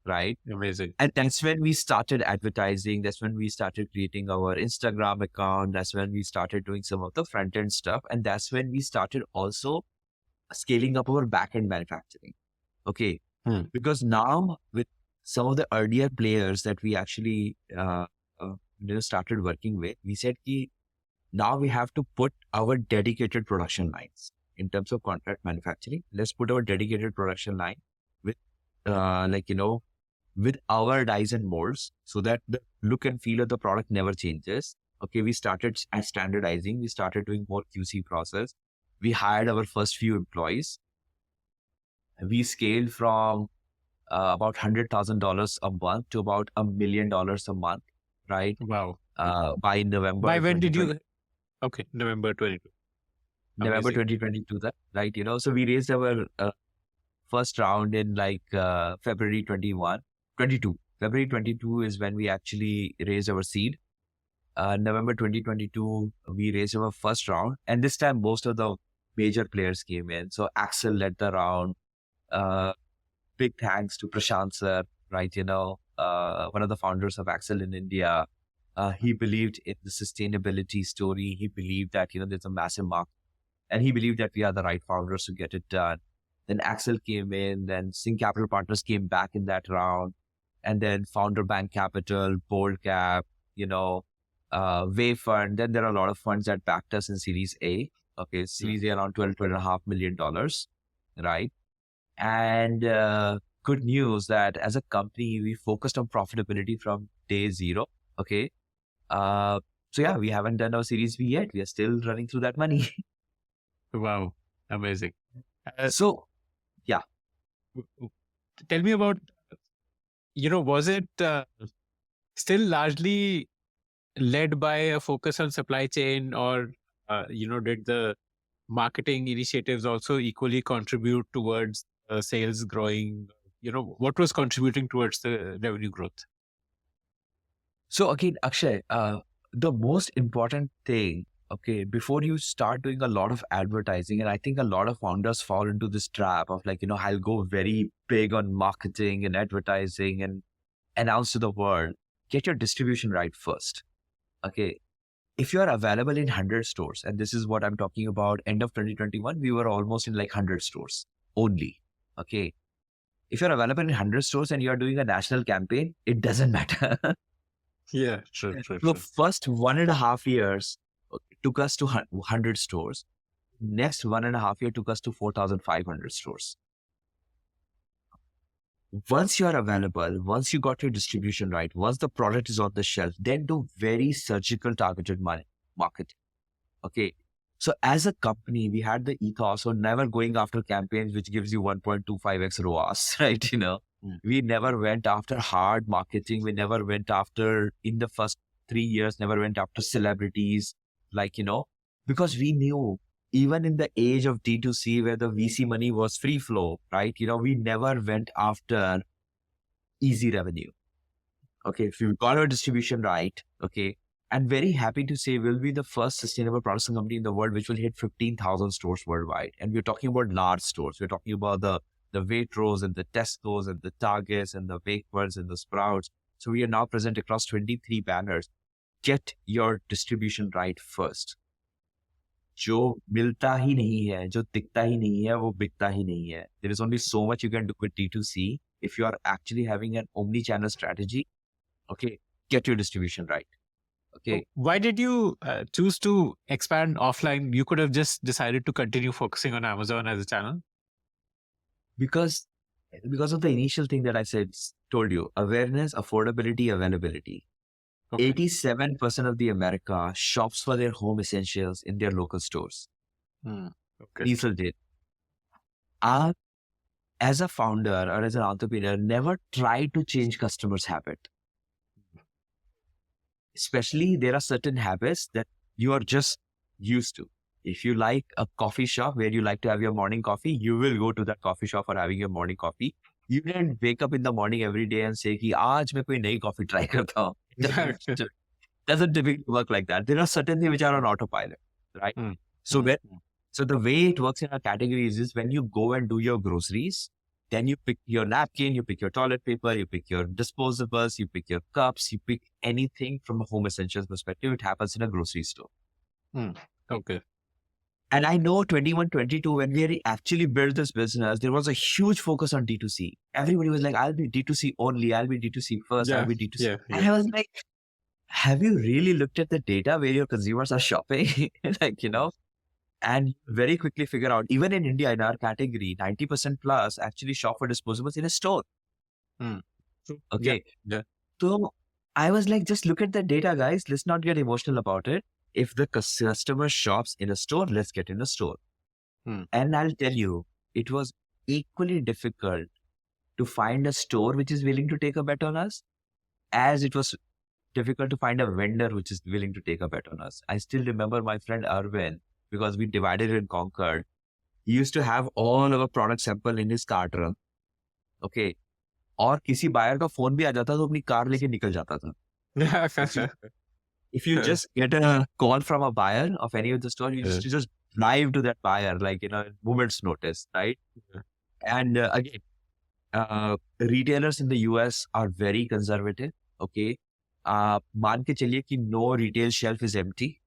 right? Amazing. And that's when we started advertising. That's when we started creating our Instagram account. That's when we started doing some of the front end stuff. And that's when we started also scaling up our back end manufacturing. Okay. Because now with some of the earlier players that we actually started working with, we said ki now we have to put our dedicated production lines in terms of contract manufacturing. Let's put our dedicated production line with with our dies and molds so that the look and feel of the product never changes. Okay, we started standardizing. We started doing more QC process. We hired our first few employees. We scaled from about $100,000 a month to about $1 million a month, right? Wow. By By November when did 2020, you? Okay, November 22. November Amazing. 2022, that right? So we raised our first round in like February 22. February 22 is when we actually raised our seed. November 2022, we raised our first round, and this time most of the major players came in. So Axel led the round. Uh, Big thanks to Prashant sir, right? One of the founders of Axel in India. He believed in the sustainability story. He believed that there's a massive market, and he believed that we are the right founders to get it done. Then Axel came in, then Singh Capital Partners came back in that round, and then Founder Bank Capital, Bold Cap, Wayfair. And then there are a lot of funds that backed us in Series A. Okay, Series A around $12.5 million, right? And good news that as a company, we focused on profitability from day zero. Okay. So yeah, we haven't done our Series B yet. We are still running through that money. Wow, amazing. So yeah. Tell me about, was it still largely led by a focus on supply chain, or, did the marketing initiatives also equally contribute towards sales growing? What was contributing towards the revenue growth? So again, Akshay, the most important thing, okay, before you start doing a lot of advertising, and I think a lot of founders fall into this trap of like, I'll go very big on marketing and advertising and announce to the world, get your distribution right first. Okay. If you are available in 100 stores, and this is what I'm talking about, end of 2021, we were almost in like 100 stores only. Okay. If you're available in 100 stores and you're doing a national campaign, it doesn't matter. Yeah, true. The first 1.5 years took us to 100 stores. Next 1.5 year took us to 4,500 stores. Once you are available, once you got your distribution right, once the product is on the shelf, then do very surgical targeted marketing. Okay. So as a company, we had the ethos of never going after campaigns which gives you 1.25x ROAS, right? We never went after hard marketing. We never went after, in the first 3 years, never went after celebrities, because we knew even in the age of D2C where the VC money was free flow, right? We never went after easy revenue. Okay. If we got our distribution right, okay. And very happy to say we'll be the first sustainable products company in the world which will hit 15,000 stores worldwide. And we're talking about large stores. We're talking about the Waitrose and the Tesco's and the Targets and the Wakefield's and the Sprouts. So we are now present across 23 banners. Get your distribution right first. जो मिलता ही नहीं है, जो दिखता ही नहीं है, वो बिकता ही नहीं है. There is only so much you can do with D2C. If you are actually having an omni-channel strategy, okay, get your distribution right. Okay. Why did you choose to expand offline? You could have just decided to continue focusing on Amazon as a channel. Because of the initial thing that I told you, awareness, affordability, availability. Okay. 87% of the America shops for their home essentials in their local stores. Okay. Diesel did. As a founder or as an entrepreneur, never try to change customers' habit. Especially there are certain habits that you are just used to. If you like a coffee shop where you like to have your morning coffee, you will go to that coffee shop for having your morning coffee. You didn't wake up in the morning every day and say, "Ki aaj main koi nayi coffee try karta hu." Doesn't typically work like that. There are certain things which are on autopilot, right? So the way it works in our categories is when you go and do your groceries, then you pick your napkin, you pick your toilet paper, you pick your disposables, you pick your cups, you pick anything from a home essentials perspective. It happens in a grocery store. Okay. And I know 21, 22, when we actually built this business, there was a huge focus on D2C. Everybody was like, I'll be D2C only. I'll be D2C first. I'll be D2C. Yeah. And I was like, have you really looked at the data where your consumers are shopping? And very quickly figure out, even in India, in our category, 90% plus actually shop for disposables in a store. Okay. Yeah. So I was like, just look at the data, guys. Let's not get emotional about it. If the customer shops in a store, let's get in a store. And I'll tell you, it was equally difficult to find a store which is willing to take a bet on us as it was difficult to find a vendor which is willing to take a bet on us. I still remember my friend Arvind, because we divided and conquered. He used to have all our product sample in his car trunk. Okay. और किसी buyer का phone भी आ जाता तो अपनी car लेके निकल जाता था. If you just get a call from a buyer of any of the store, you just drive to that buyer, like, moment's notice, right? And again, retailers in the US are very conservative. Okay. मान के चलिए कि no retail shelf is empty.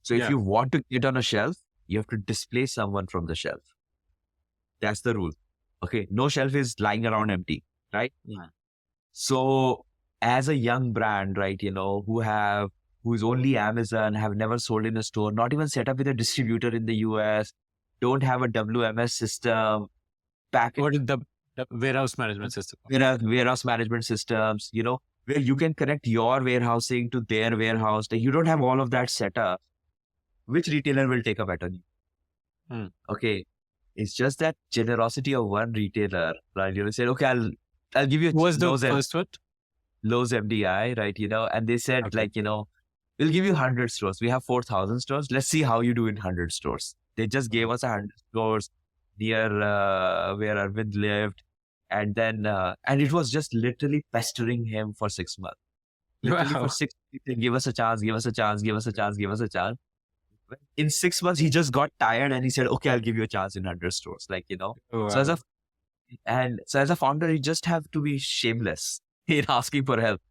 So if you want to get on a shelf, you have to displace someone from the shelf. That's the rule. Okay. No shelf is lying around empty, right? Yeah. So as a young brand, right, who's only Amazon, have never sold in a store, not even set up with a distributor in the US, don't have a WMS system, what is the warehouse management system? Warehouse management systems, where you can connect your warehousing to their warehouse. You don't have all of that set up. Which retailer will take a bet on you? Okay. It's just that generosity of one retailer, right? Said, okay, I'll give you. Who was the first one? Lowe's MDI, right? And they said, we'll give you 100 stores. We have 4,000 stores. Let's see how you do in 100 stores. They just gave us 100 stores near where Arvind lived. And then, and it was just literally pestering him for 6 months. Literally for 6 months, give us a chance, give us a chance, give us a chance, give us a chance. In 6 months, he just got tired and he said, okay, I'll give you a chance in 100 stores. Wow. So as a founder, you just have to be shameless in asking for help.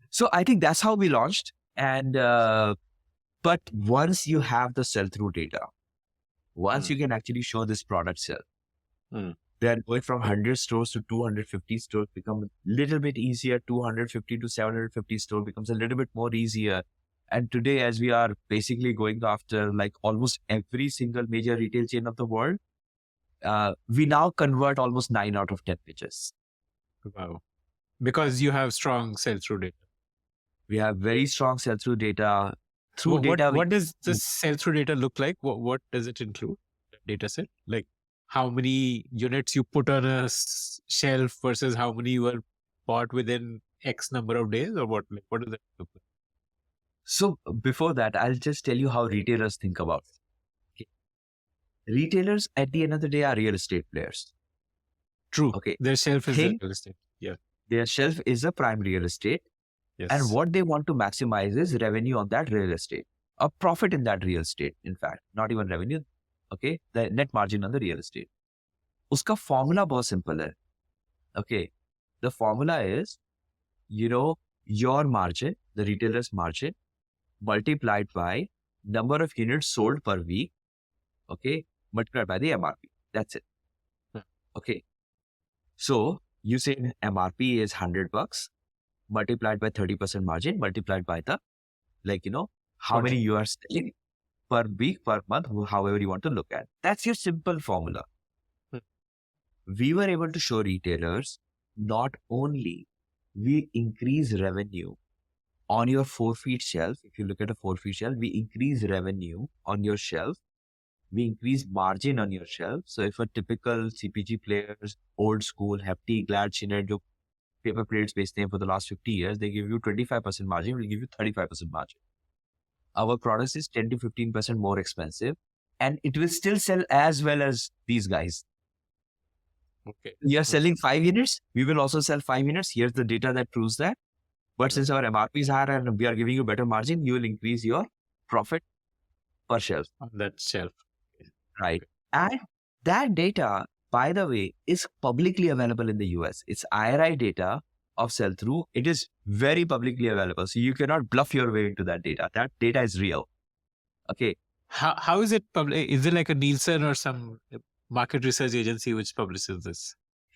So I think that's how we launched. And, but once you have the sell-through data, once you can actually show this product sell, then going from 100 stores to 250 stores become a little bit easier. 250 to 750 stores becomes a little bit more easier. And today, as we are basically going after almost every single major retail chain of the world, we now convert almost 9 out of 10 pitches. Wow. Because you have strong sell-through data. We have very strong sell-through data. What does the sell-through data look like? What does it include? Data set? Like how many units you put on a shelf versus how many you were bought within X number of days, or what? What does it look like? So before that, I'll just tell you how retailers think about it. Okay. Retailers at the end of the day are real estate players. True. Okay. Their shelf is real estate. Yeah. Their shelf is a prime real estate. Yes. And what they want to maximize is revenue on that real estate, a profit in that real estate. In fact, not even revenue. Okay. The net margin on the real estate. Uska formula बहुत simple hai. Okay. The formula is, your margin, the retailer's margin, multiplied by number of units sold per week, okay, multiplied by the MRP. That's it. Okay. So you say MRP is $100, multiplied by 30% margin, multiplied by the, how many you are selling per week, per month, however you want to look at. That's your simple formula. We were able to show retailers not only we increase revenue on your 4 feet shelf. If you look at a 4 feet shelf, we increase revenue on your shelf. We increase margin on your shelf. So if a typical CPG players, old school, Hefty, Glad, Chinner, जो paper plates based for the last 50 years, they give you 25% margin, we'll give you 35% margin. Our product is 10 to 15% more expensive, and it will still sell as well as these guys. Okay. You are selling 5 units, we will also sell 5 units. Here's the data that proves that. But since our MRP is higher and we are giving you better margin, you will increase your profit per shelf. On that shelf. Right. And that data, by the way, is publicly available in the US. It's IRI data of sell-through. It is very publicly available. So you cannot bluff your way into that data. That data is real. Okay. How is it public? Is it like a Nielsen or some market research agency which publishes this?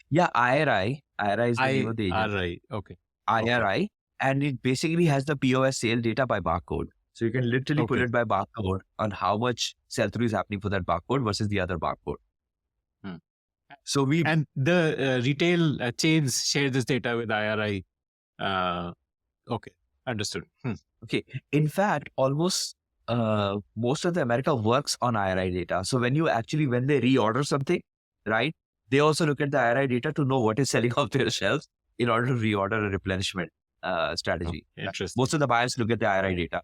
Yeah, IRI. IRI is the name of the agency. IRI. Okay. IRI. And it basically has the POS sale data by barcode. So you can literally put it by barcode on how much sell-through is happening for that barcode versus the other barcode. So and the retail chains share this data with IRI. Okay, understood. Okay. In fact, almost most of the America works on IRI data. So when they reorder something, right, they also look at the IRI data to know what is selling off their shelves in order to reorder a replenishment strategy. Interesting. Most of the buyers look at the IRI data.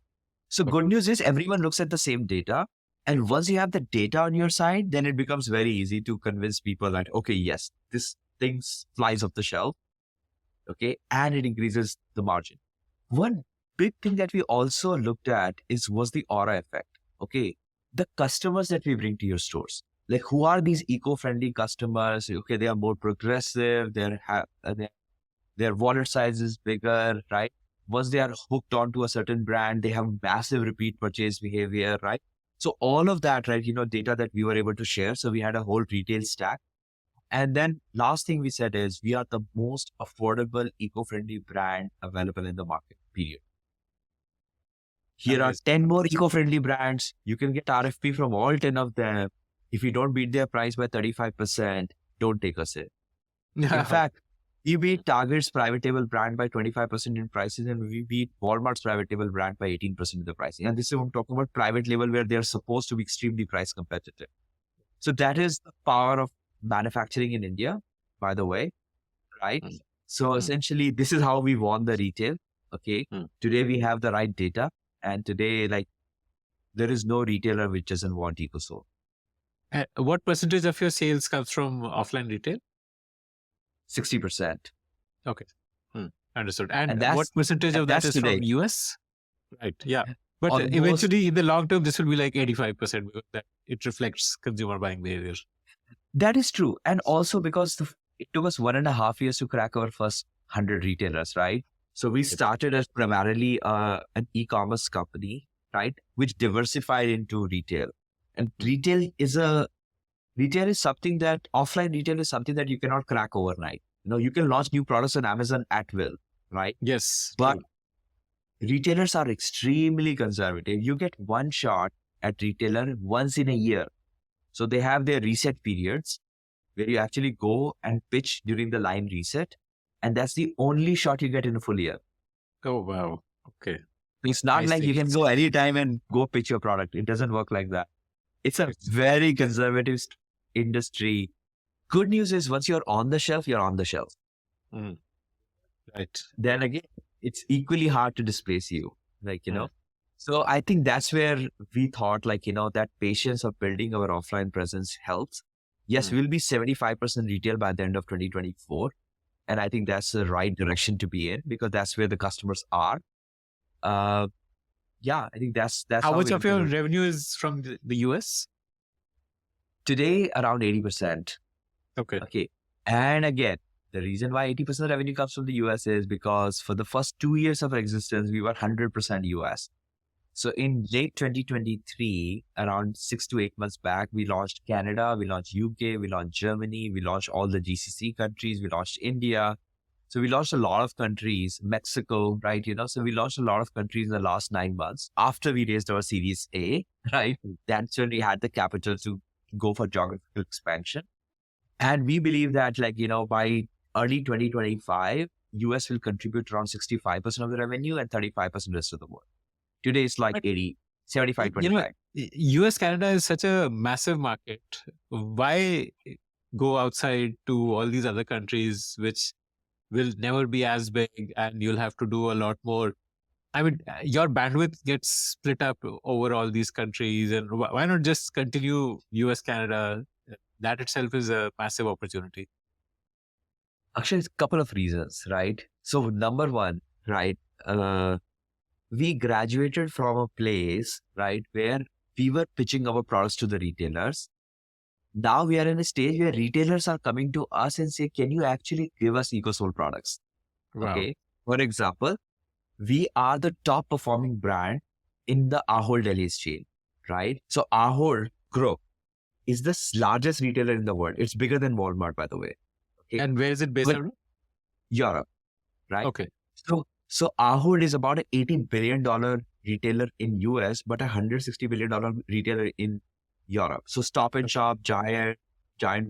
So good news is everyone looks at the same data. And once you have the data on your side, then it becomes very easy to convince people that, okay, yes, this thing flies off the shelf. Okay. And it increases the margin. One big thing that we also looked at was the aura effect. Okay. The customers that we bring to your stores, like who are these eco-friendly customers? Okay. They are more progressive. Their wallet size is bigger, right? Once they are hooked onto a certain brand, they have massive repeat purchase behavior, right? So all of that, right, data that we were able to share. So we had a whole retail stack. And then last thing we said is we are the most affordable, eco-friendly brand available in the market, period. Here are 10 more eco-friendly brands. You can get RFP from all 10 of them. If you don't beat their price by 35%, don't take us in. In fact, we beat Target's private label brand by 25% in prices, and we beat Walmart's private label brand by 18% in the pricing. And this is I'm talking about private label where they're supposed to be extremely price competitive. So that is the power of manufacturing in India, by the way, right? So essentially, this is how we won the retail. Okay. Today we have the right data, and today, like, there is no retailer which doesn't want EcoSoul. What percentage of your sales comes from offline retail? 60%. Okay. Understood. And what percentage of that is from US? Right. Yeah. But eventually, in the long term, this will be like 85% because that it reflects consumer buying behavior. That is true. And also because it took us 1.5 years to crack our first 100 retailers, right? So we started as primarily an e-commerce company, right? Which diversified into retail. And retail is something that offline retail is something that you cannot crack overnight. You can launch new products on Amazon at will, right? Yes. But retailers are extremely conservative. You get one shot at retailer once in a year. So they have their reset periods where you actually go and pitch during the line reset. And that's the only shot you get in a full year. Oh, wow. Okay. It's not like you can go anytime and go pitch your product. It doesn't work like that. It's a very conservative industry. Good news is once you're on the shelf, you're on the shelf. Right. Then again, it's equally hard to displace you. So I think that's where we thought that patience of building our offline presence helps. Yes, we'll be 75% retail by the end of 2024. And I think that's the right direction to be in because that's where the customers are. I think that's how much of your revenue is from the US? Today, around 80%. Okay. And again, the reason why 80% revenue comes from the US is because for the first 2 years of our existence, we were 100% US. So in late 2023, around 6 to 8 months back, we launched Canada, we launched UK, we launched Germany, we launched all the GCC countries, we launched India. So we launched a lot of countries, Mexico, right? So we launched a lot of countries in the last 9 months after we raised our Series A, right? That's when we had the capital to go for geographical expansion. And we believe that by early 2025, US will contribute around 65% of the revenue and 35% rest of the world. Today it's like 80, 75, 25. US, Canada is such a massive market. Why go outside to all these other countries, which will never be as big and you'll have to do a lot more? I mean, your bandwidth gets split up over all these countries. And why not just continue US, Canada? That itself is a massive opportunity. Actually, it's a couple of reasons, right? So number one, right? We graduated from a place, right, where we were pitching our products to the retailers. Now we are in a stage where retailers are coming to us and say, can you actually give us EcoSoul products? Wow. Okay. For example, we are the top performing brand in the Ahold Delhi's chain, right? So Ahold Group is the largest retailer in the world. It's bigger than Walmart, by the way. Okay. And where is it based out of? Europe, right? Okay. So Ahold is about an $80 billion retailer in US, but a $160 billion retailer in Europe. So Stop and Shop, Giant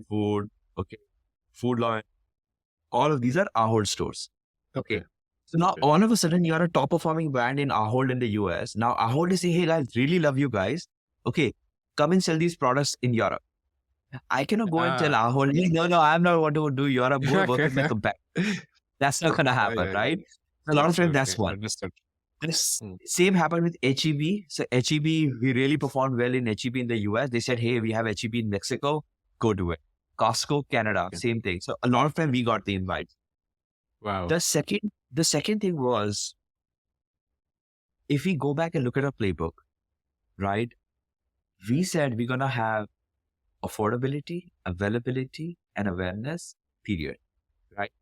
Food, okay, Food Lion, all of these are Ahold stores. Okay. So now Okay. all of a sudden you're a top performing brand in Ahold in the US. Now Ahold is saying, hey guys, really love you guys. Okay, come and sell these products in Europe. I cannot go and tell Ahold, hey, no, I'm not want to do Europe. Go and work with my competitor. That's not going to happen, Yeah. right? A lot of times that's Okay. one. Understood. This Mm. same happened with HEB. So HEB, we really performed well in HEB in the US. They said, hey, we have HEB in Mexico. Go do it. Costco, Canada, Okay. same thing. So a lot of time we got the invite. Wow. The second thing was, if we go back and look at our playbook, right? We said we're going to have affordability, availability, and awareness, period, right?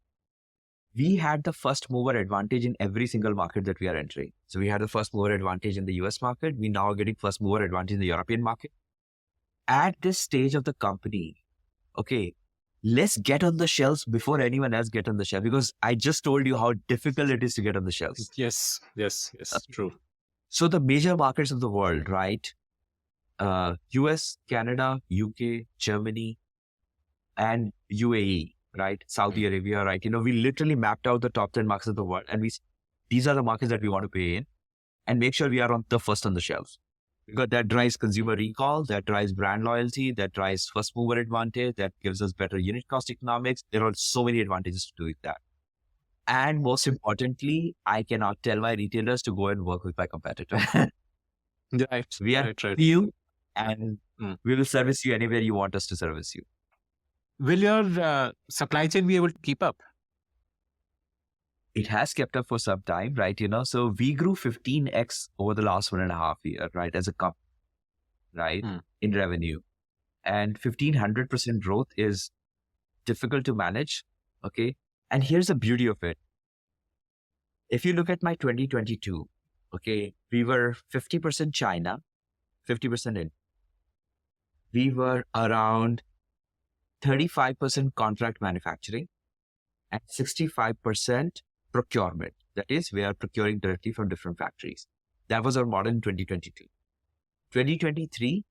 We had the first mover advantage in every single market that we are entering. So we had the first mover advantage in the US market. We now are getting first mover advantage in the European market. At this stage of the company, okay, let's get on the shelves before anyone else get on the shelf, because I just told you how difficult it is to get on the shelves. Yes. True. So the major markets of the world, right? US, Canada, UK, Germany, and UAE, right? Saudi Arabia, right? We literally mapped out the top 10 markets of the world, and these are the markets that we want to pay in, and make sure we are on the first on the shelves. Because that drives consumer recall, that drives brand loyalty, that drives first mover advantage, that gives us better unit cost economics. There are so many advantages to doing that. And most importantly, I cannot tell my retailers to go and work with my competitor. Right. We are Right. you, and we will service you anywhere you want us to service you. Will your supply chain be able to keep up? It has kept up for some time, right? So we grew 15x over the last 1.5 years, right? As a company, right? In revenue. And 1500% growth is difficult to manage. Okay. And here's the beauty of it. If you look at my 2022, okay, we were 50% China, 50% in. We were around 35% contract manufacturing and 65% procurement. That is, we are procuring directly from different factories. That was our model in 2022. 2023,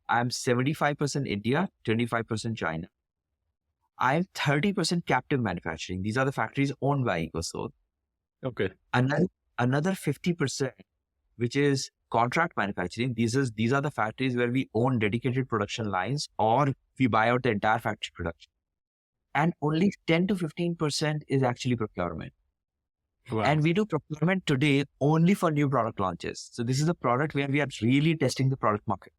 I'm 75% India, 25% China. I'm 30% captive manufacturing. These are the factories owned by EcoSoul. Okay. Another 50%, which is contract manufacturing. These are the factories where we own dedicated production lines, or we buy out the entire factory production. And only 10 to 15% is actually procurement. Wow. And we do procurement today only for new product launches. So this is a product where we are really testing the product market.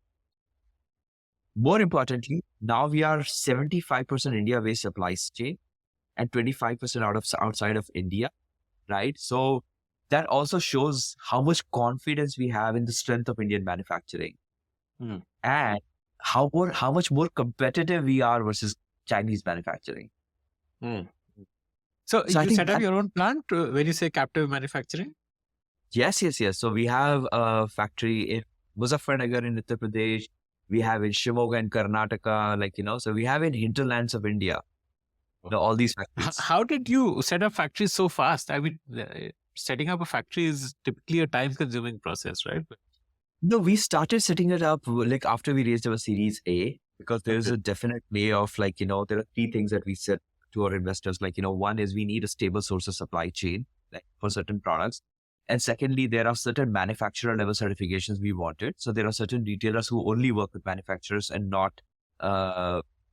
More importantly, now we are 75% India-based supply chain and 25% outside of India, right? So that also shows how much confidence we have in the strength of Indian manufacturing, and how much more competitive we are versus Chinese manufacturing. So you set up your own plant when you say captive manufacturing? Yes. So we have a factory in Muzaffarnagar in Uttar Pradesh. We have in Shimoga in Karnataka, so we have in hinterlands of India, all these factories. How did you set up factories so fast? I mean, setting up a factory is typically a time-consuming process, right? No, we started setting it up after we raised our Series A, because there is a definite way of there are 3 things that we said to our investors. One is we need a stable source of supply chain for certain products. And secondly, there are certain manufacturer level certifications we wanted. So there are certain retailers who only work with manufacturers and not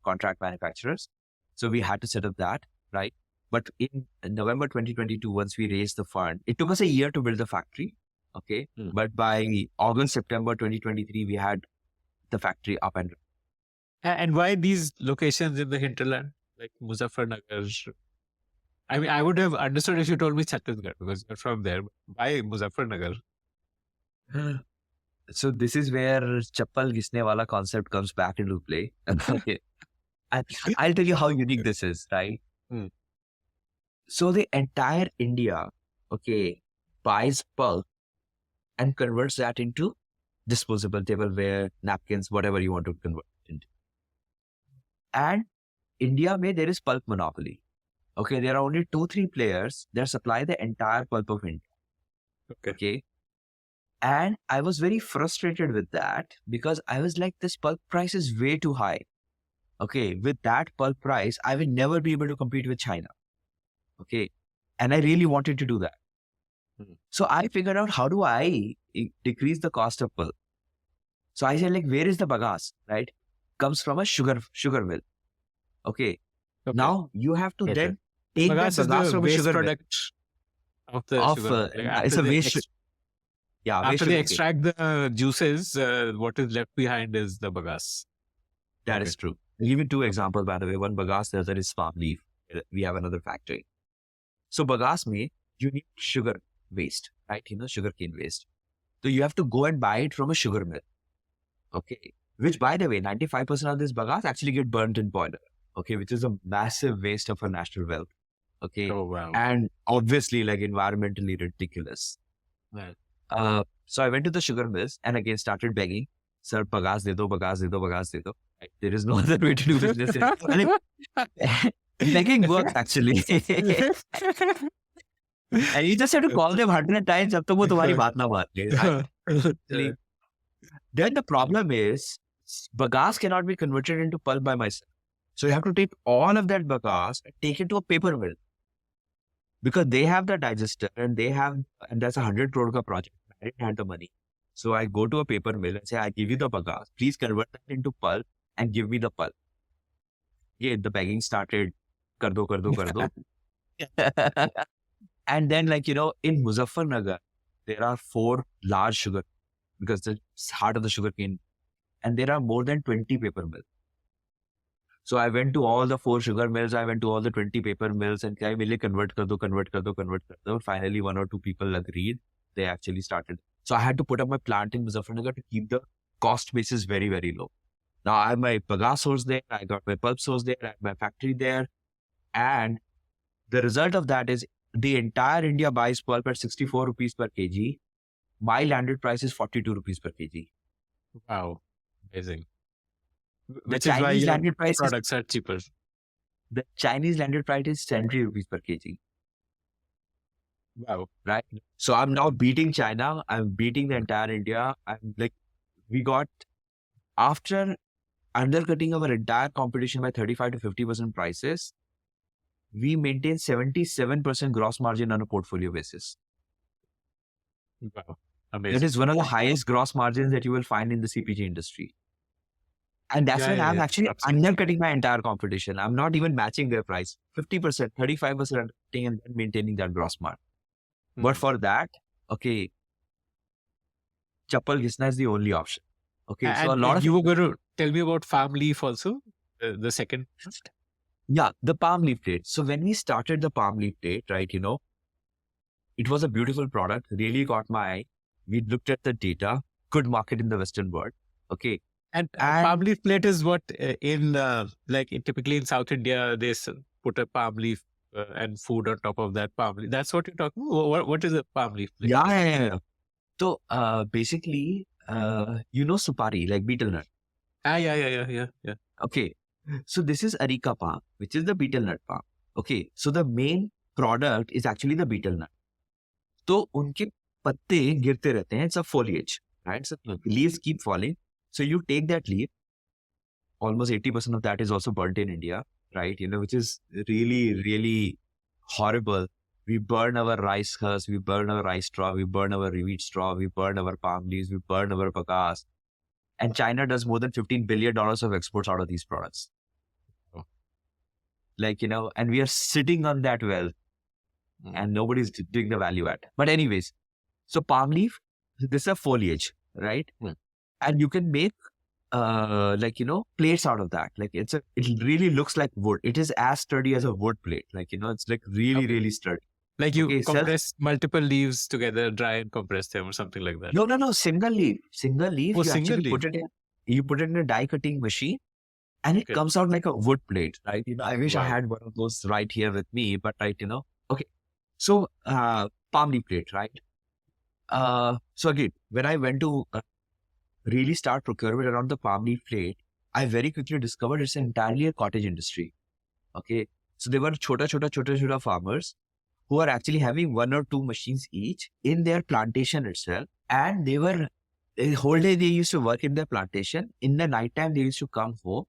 contract manufacturers. So we had to set up that, right? But in November 2022, once we raised the fund, it took us a year to build the factory. Okay. But by August, September 2023, we had the factory up and running. And why these locations in the hinterland, like Muzaffarnagar? I mean, I would have understood if you told me Chhattisgarh, because you're from there. Why Muzaffarnagar? So this is where chappal gisne wala concept comes back into play. Okay. And I'll tell you how unique this is, right? So the entire India, okay, buys pulp and converts that into disposable tableware, napkins, whatever you want to convert it into. And India, there is pulp monopoly. Okay, there are only 2-3 players that supply the entire pulp of India. Okay. And I was very frustrated with that, because I was like, this pulp price is way too high. Okay, with that pulp price, I will never be able to compete with China. Okay, and I really wanted to do that. So I figured out, how do I decrease the cost of pulp? So I said, like, where is the bagasse, right? Comes from a sugar mill. Okay. Okay. Now you have to Yes, then take that Bagasse is bagasse the from a waste sugar mill. product of the Of sugar. Like it's after a they waste. Yeah, waste after they sugar cane. extract the juices, what is left behind is the bagasse. That Okay. is true. I'll give you two examples, by the way. One bagasse, the other is palm leaf. We have another factory. So bagasse mein, you need sugar waste, right? Sugar cane waste. So you have to go and buy it from a sugar mill. Okay. Which, by the way, 95% of this bagasse actually get burnt in boiler. Okay. Which is a massive waste of our national wealth. Okay. Oh wow. And obviously, like, environmentally ridiculous. Right. So I went to the sugar mills and again started begging, sir, bagasse de do, bagasse de do, bagasse de do. Right? There is no other way to do business. Begging works actually. And you just have to call them 100 times jab tak wo tumhari baat na maan le. Actually, then the problem is, bagasse cannot be converted into pulp by myself. So you have to take all of that bagasse and take it to a paper mill. Because they have the digester and that's 100 crore ka project. I didn't have the money. So I go to a paper mill and say, I give you the bagasse. Please convert that into pulp and give me the pulp. Yeah, the begging started. Kar do, kar do, kar do. And then, like, in Muzaffarnagar, there are 4 large sugar, because the heart of the sugar cane, and there are more than 20 paper mills. So I went to all the 4 sugar mills, I went to all the 20 paper mills and I really convert kar do, convert kar do, convert kar do. Finally, 1 or 2 people agreed. They actually started. So I had to put up my plant in Muzaffarnagar to keep the cost basis very, very low. Now I have my bagasse source there, I got my pulp source there, I have my factory there. And the result of that is the entire India buys pulp at 64 rupees per kg. My landed price is 42 rupees per kg. Wow. Amazing. The Which is why Chinese your landed price products are cheaper. The Chinese landed price is 70 rupees per kg. Wow. Right? So I'm now beating China. I'm beating the entire India. I'm like, we got, after undercutting our entire competition by 35 to 50% prices, we maintain 77% gross margin on a portfolio basis. Wow. Amazing. That is one of the highest gross margins that you will find in the CPG industry. And that's when I'm actually undercutting my entire competition. I'm not even matching their price. 50%, 35% undercutting and then maintaining that gross margin. But for that, okay, chappal ghisna is the only option. Okay, And so a lot of... You were going to tell me about palm leaf also, the second. Yeah, the palm leaf plate. So when we started the palm leaf plate, right, it was a beautiful product, really got my eye. We looked at the data, good market in the Western world. Okay. And palm leaf plate is what typically in South India, they put a palm leaf and food on top of that palm leaf. That's what you're talking about? What is a palm leaf plate? Yeah. So basically, supari, like betel nut. Yeah. Okay. So this is areca palm, which is the betel nut palm. Okay. So the main product is actually the betel nut. So unke patte girte rehte hain. It's a foliage, right? So leaves keep falling. So you take that leaf, almost 80% of that is also burnt in India, right? Which is really, really horrible. We burn our rice husks, we burn our rice straw, we burn our wheat straw, we burn our palm leaves, we burn our bagasse. And China does more than $15 billion of exports out of these products. Oh. And we are sitting on that wealth and nobody's doing the value add. But anyways, so palm leaf, this is a foliage, right? And you can make plates out of that. It really looks like wood. It is as sturdy as a wood plate. It's like really, really sturdy. Like you compress multiple leaves together, dry and compress them or something like that. No, single leaf. Oh, single leaf. You put it in a die cutting machine and it comes out like a wood plate, right? I wish I had one of those right here with me, but okay. So palm leaf plate, right? So again, when I went to really start procurement around the palm leaf plate, I very quickly discovered it's entirely a cottage industry. Okay. So they were chota farmers who are actually having 1 or 2 machines each in their plantation itself. And the whole day they used to work in their plantation. In the night time, they used to come home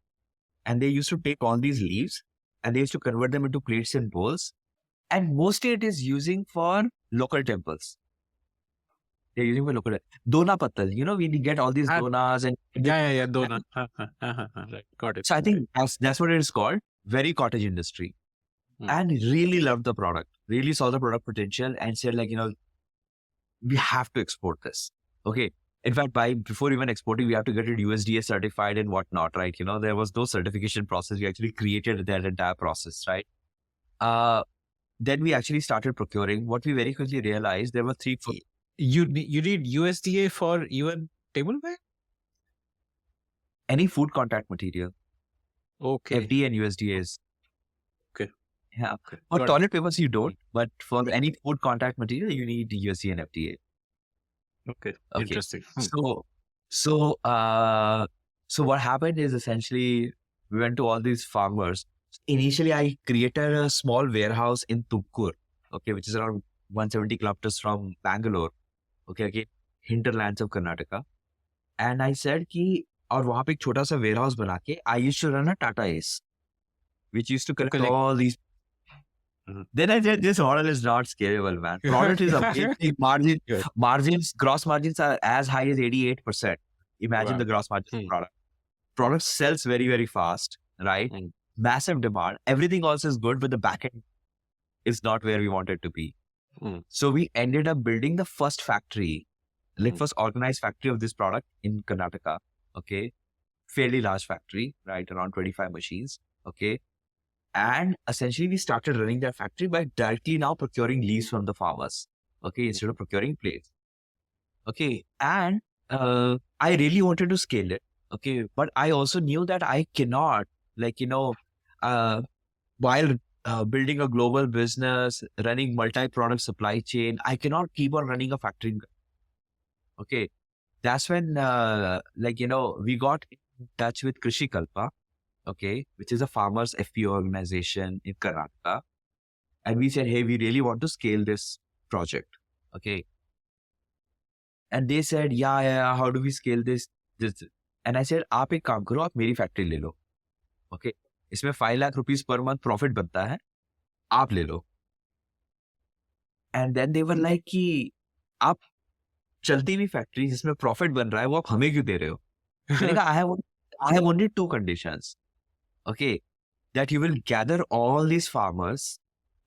and they used to take all these leaves and they used to convert them into plates and bowls. And mostly it is using for local temples. They're using for local dona pattal. We get all these Ah, donas and yeah. Dona. Right. Got it. so I think that's what it is called. Very cottage industry. And really loved the product, really saw the product potential and said like, we have to export this. Okay. In fact, before even exporting, we have to get it USDA certified and whatnot, right? There was no certification process. We actually created that entire process, right? Then we actually started procuring. What we very quickly realized, there were three. You need USDA for even tableware? Any food contact material. Okay. FDA and USDA is. Okay. Yeah. Okay. For Got toilet papers, you don't. But for any food contact material, you need USDA and FDA. Okay. Okay. Interesting. So what happened is essentially we went to all these farmers. Initially, I created a small warehouse in Tupkur, okay, which is around 170 kilometers from Bangalore, okay, hinterlands of Karnataka. And I said कि और वहाँ पे एक छोटा सा warehouse बना के I used to run a Tata Ace, which used to collect all these. Then I said, this model is not scalable, man. Product is amazing. Margins, gross margins are as high as 88%. Imagine the gross margin of product. Product sells very, very fast, right? Massive demand. Everything else is good, but the backend is not where we want it to be. So we ended up building the first factory, like first organized factory of this product in Karnataka. Okay. Fairly large factory, right? Around 25 machines. Okay. And essentially, we started running that factory by directly now procuring leaves from the farmers. Okay, instead of procuring plates. Okay, and I really wanted to scale it. Okay, but I also knew that I cannot, while building a global business, running multi-product supply chain, I cannot keep on running a factory. Okay, that's when, we got in touch with Krishi Kalpa. Okay, which is a farmers FPO organization in Karnataka. And we said, hey, we really want to scale this project. Okay. And they said, yeah, how do we scale this? And I said, आप एक काम करो, आप मेरी factory ले लो. Okay. इसमें 5 lakh rupees per month profit बनता है. आप ले लो. And then they were like कि आप चलती हुई फैक्ट्री जिसमें प्रॉफिट बन रहा है वो आप हमें क्यों दे रहे हो? मैंने कहा I have only 2 conditions. Okay, that you will gather all these farmers,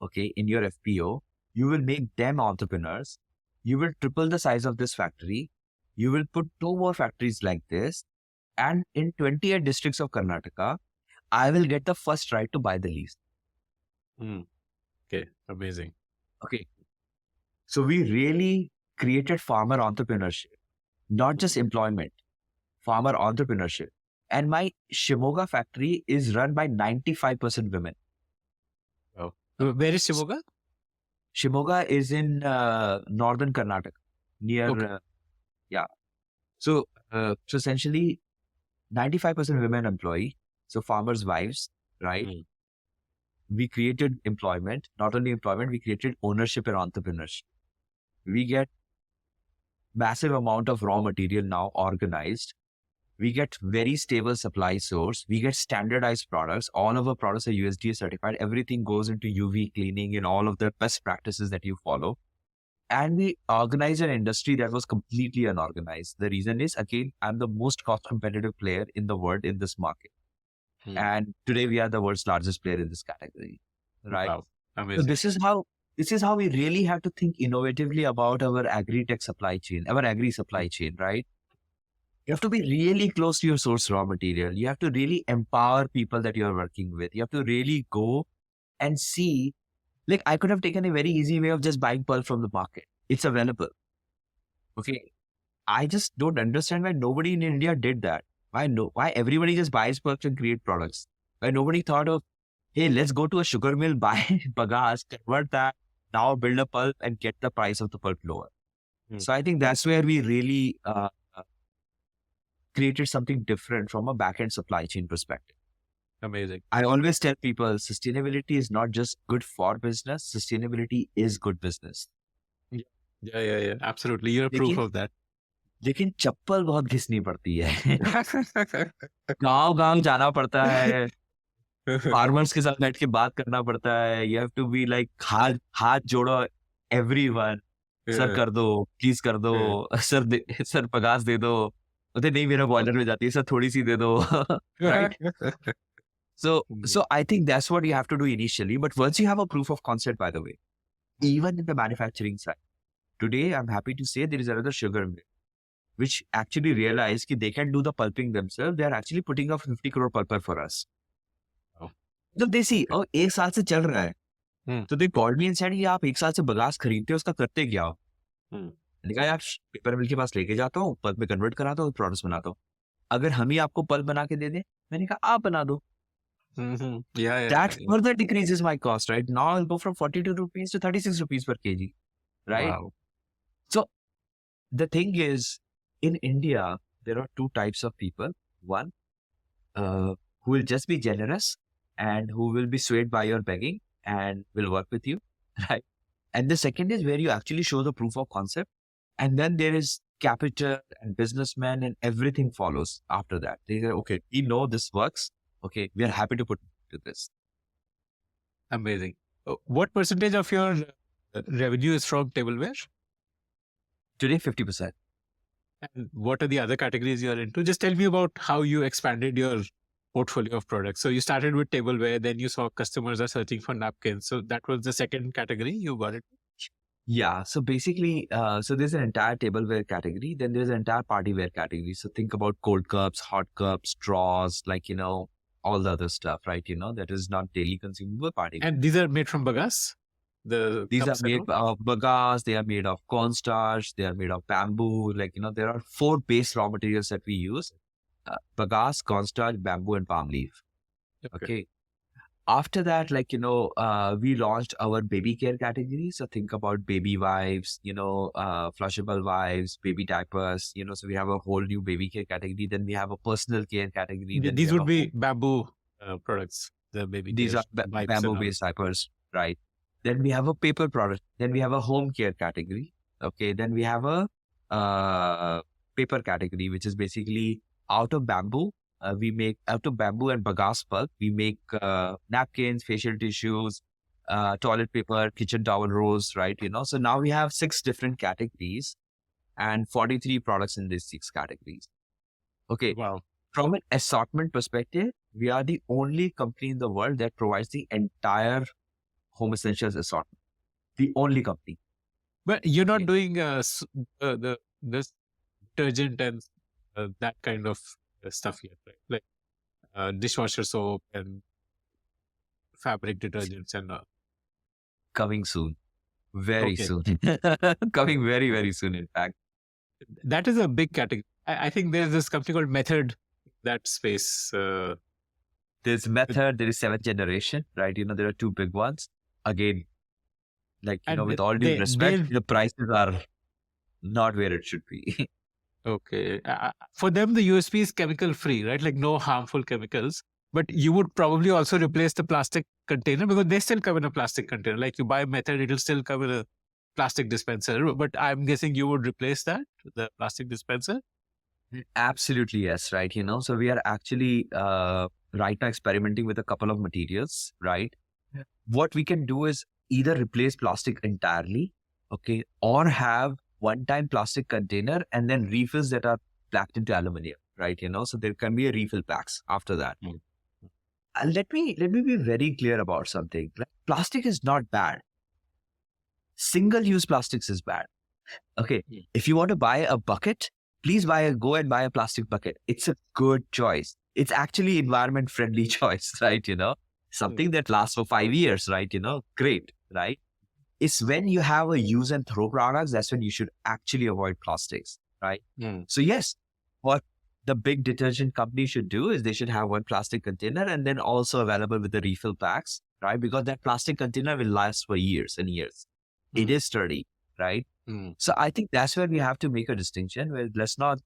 okay, in your FPO. You will make them entrepreneurs. You will triple the size of this factory. You will put 2 more factories like this. And in 28 districts of Karnataka, I will get the first right to buy the lease. Okay, amazing. Okay. So we really created farmer entrepreneurship, not just employment, farmer entrepreneurship. And my Shimoga factory is run by 95% women. Oh. Where is Shimoga? Shimoga is in northern Karnataka, near, So essentially, 95% women employee, so farmers' wives, right? We created employment, not only employment, we created ownership and entrepreneurship. We get massive amount of raw material now organized. We get very stable supply source. We get standardized products. All of our products are USDA certified. Everything goes into UV cleaning and all of the best practices that you follow. And we organize an industry that was completely unorganized. The reason is, again, I'm the most cost competitive player in the world in this market. And today we are the world's largest player in this category. Right. Wow. Amazing. So this is how we really have to think innovatively about our agri-tech supply chain, our agri supply chain, right? You have to be really close to your source raw material. You have to really empower people that you're working with. You have to really go and see, like I could have taken a very easy way of just buying pulp from the market. It's available. Okay. I just don't understand why nobody in India did that. Why everybody just buys pulp and create products? Why nobody thought of, hey, let's go to a sugar mill, buy bagasse, convert that, now build a pulp and get the price of the pulp lower. So I think that's where we really created something different from a back-end supply chain perspective. Amazing. I always tell people sustainability is not just good for business. Sustainability is good business. Yeah. Absolutely. You're proof of that. लेकिन चप्पल बहुत घिसनी पड़ती है. गांव जाना पड़ता है. Farmers के साथ बैठ के बात करना पड़ता है. You have to be like हाथ जोड़ो everyone. सर कर दो, प्लीज कर दो, सर पगास दे दो. बोलते नहीं, मेरा बॉयलर में जाती है सर, थोड़ी सी दे दो. Right? So I think that's what you have to do initially. But once you have a proof of concept, by the way, even in the manufacturing side, today I'm happy to say there is another sugar mill which actually realized that they can do the pulping themselves. They are actually putting up 50 crore pulper for us. Oh. तो they see, oh, एक साल से चल रहा है. तो they called me and said, आप एक साल से बगास खरीदते हो, उसका करते क्या हो? मैंने कहा यार, पेपर मिल के पास लेके जाता हूँ, पल्प में कन्वर्ट कराता हूँ, प्रोडक्ट्स बनाता हूँ. अगर हम ही आपको पल्प बना के दे दें, मैंने कहा आप बना दो. That further decreases my cost, right? Now I'll go from 42 rupees to 36 rupees per kg, right? Wow. So the thing is, in India, there are two types of people. One, who will just be generous and who will be swayed by your begging and will work with you, right? And the second is where you actually show the proof of concept. And then there is capital and businessmen and everything follows after that. They say, okay, we know this works. Okay, we are happy to put to this. Amazing. What percentage of your revenue is from tableware? Today, 50%. And what are the other categories you are into? Just tell me about how you expanded your portfolio of products. So you started with tableware, then you saw customers are searching for napkins. So that was the second category you got it. Yeah. So basically, so there's an entire tableware category. Then there's an entire partyware category. So think about cold cups, hot cups, straws, like, all the other stuff, right? That is not daily consumable party. And these are made from bagasse? These are made of bagasse, they are made of cornstarch, they are made of bamboo. Like, there are 4 base raw materials that we use. Bagasse, cornstarch, bamboo, and palm leaf. Okay. After that, like, we launched our baby care category. So think about baby wipes, flushable wipes, baby diapers, so we have a whole new baby care category. Then we have a personal care category. Then these would be bamboo products, the baby These care, are bamboo-based diapers, right? Then we have a paper product. Then we have a home care category. Okay. Then we have a paper category, which is basically out of bamboo. We make out of bamboo and bagasse pulp. We make napkins, facial tissues, toilet paper, kitchen towel rolls, right? So now we have 6 different categories and 43 products in these 6 categories. Okay. Wow. From an assortment perspective, we are the only company in the world that provides the entire home essentials assortment. The only company. But you're not doing this detergent and that kind of stuff yet, right? Like dishwasher soap and fabric detergents and coming soon. Very soon. Coming very, very soon, in fact. That is a big category. I think there's this company called Method, that space. There's Method, there is 7th generation, right? There are 2 big ones. Again, like, with all due respect, the prices are not where it should be. Okay. For them, the USP is chemical free, right? Like no harmful chemicals. But you would probably also replace the plastic container because they still come in a plastic container. Like you buy Method, it'll still come in a plastic dispenser. But I'm guessing you would replace that, the plastic dispenser? Absolutely, yes, right? So we are actually right now experimenting with a couple of materials, right? Yeah. What we can do is either replace plastic entirely, okay, or have one-time plastic container and then refills that are packed into aluminum, right? So there can be a refill packs after that. Let me be very clear about something. Plastic is not bad. Single-use plastics is bad. Okay, if you want to buy a bucket, please go and buy a plastic bucket. It's a good choice. It's actually environment-friendly choice, right? Something that lasts for 5 years, right? Great, right? It's when you have a use and throw products, that's when you should actually avoid plastics, right? So yes, what the big detergent company should do is they should have one plastic container and then also available with the refill packs, right? Because that plastic container will last for years and years. It is sturdy, right? So I think that's where we have to make a distinction where let's not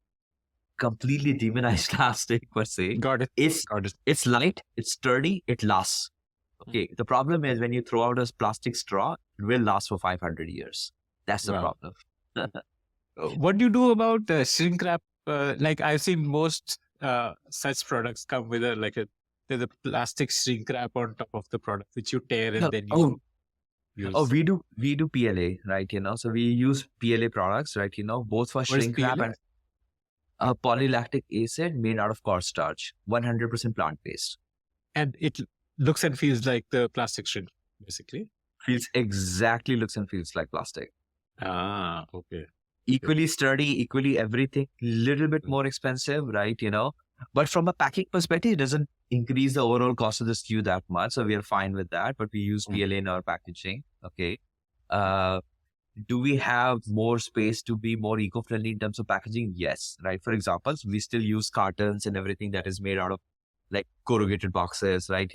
completely demonize plastic per se. Got it. It's light, it's sturdy, it lasts. Okay. The problem is when you throw out a plastic straw, it will last for 500 years. That's the problem. What do you do about shrink wrap? Like I've seen most such products come with a there's a plastic shrink wrap on top of the product, which you tear and then you Oh, use. we do PLA, right? So we use PLA products, right? Both for What is shrink wrap PLA? and polylactic acid made out of cornstarch, 100% plant-based. And it looks and feels like the plastic shrink, basically. Looks and feels like plastic. Ah, okay. Equally sturdy, equally everything, little bit more expensive, right? But from a packing perspective, it doesn't increase the overall cost of the SKU that much. So we are fine with that, but we use PLA in our packaging. Okay. Do we have more space to be more eco-friendly in terms of packaging? Yes. Right. For example, we still use cartons and everything that is made out of like corrugated boxes, right?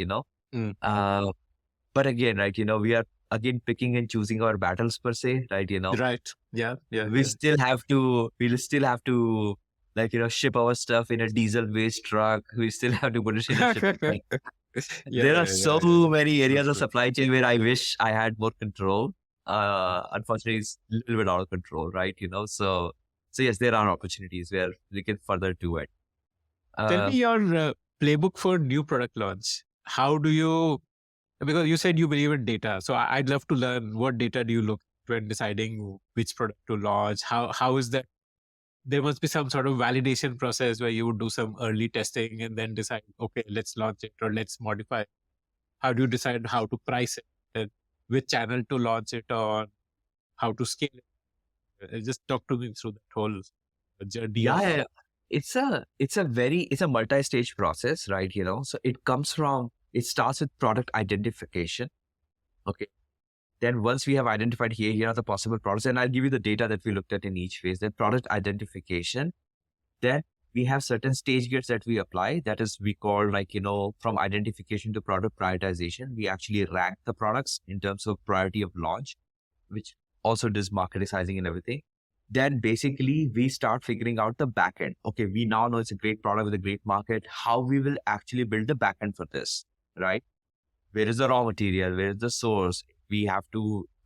But again, right, we are again picking and choosing our battles per se, right? Right. Yeah. Yeah. We'll still have to like, ship our stuff in a diesel based truck. We still have to put it in a shipping tank. There are so many areas of supply chain where I wish I had more control. Unfortunately, it's a little bit out of control, right? So yes, there are opportunities where we can further do it. Tell me your playbook for new product launch. How do you, because you said you believe in data. So I'd love to learn, what data do you look when deciding which product to launch? How is that? There must be some sort of validation process where you would do some early testing and then decide, okay, let's launch it or let's modify it. How do you decide how to price it, and which channel to launch it on, how to scale it? Just talk to me through that whole journey. Yeah. It's a multi-stage process, right? So it starts with product identification. Okay. Then once we have identified here are the possible products, and I'll give you the data that we looked at in each phase. Then product identification. Then we have certain stage gates that we apply. That is, we call from identification to product prioritization. We actually rank the products in terms of priority of launch, which also does market sizing and everything. Then basically we start figuring out the back end. Okay, we now know it's a great product with a great market. How we will actually build the back end for this, right? Where is the raw material? Where is the source?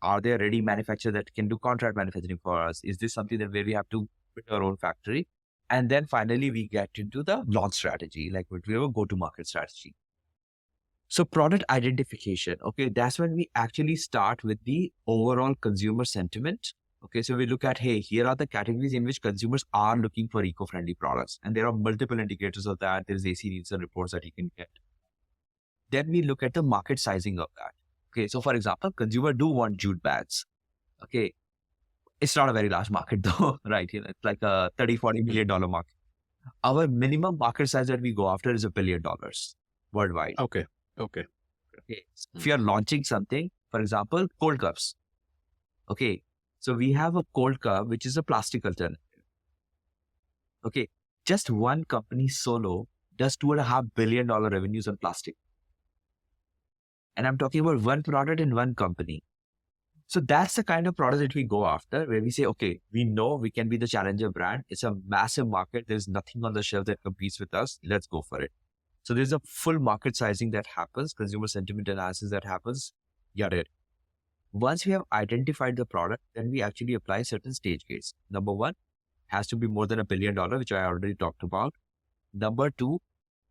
Are there ready manufacturers that can do contract manufacturing for us? Is this something that where we have to build our own factory? And then finally we get into the launch strategy, like what we have a go-to-market strategy. So product identification, okay, that's when we actually start with the overall consumer sentiment. Okay, so we look at, hey, here are the categories in which consumers are looking for eco-friendly products. And there are multiple indicators of that. There's AC Nielsen reports that you can get. Then we look at the market sizing of that. Okay, so for example, consumer do want jute bags. Okay, it's not a very large market though, right? It's like a $30-40 million market. Our minimum market size that we go after is $1 billion worldwide. Okay. So if you are launching something, for example, cold cups. Okay, so we have a cold cup, which is a plastic alternative. Okay, just one company solo does $2.5 billion revenues on plastic. And I'm talking about one product in one company. So that's the kind of product that we go after, where we say, okay, we know we can be the challenger brand. It's a massive market. There's nothing on the shelf that competes with us. Let's go for it. So there's a full market sizing that happens, consumer sentiment analysis that happens. Got it. Once we have identified the product, then we actually apply certain stage gates. Number one, has to be more than $1 billion, which I already talked about. Number two,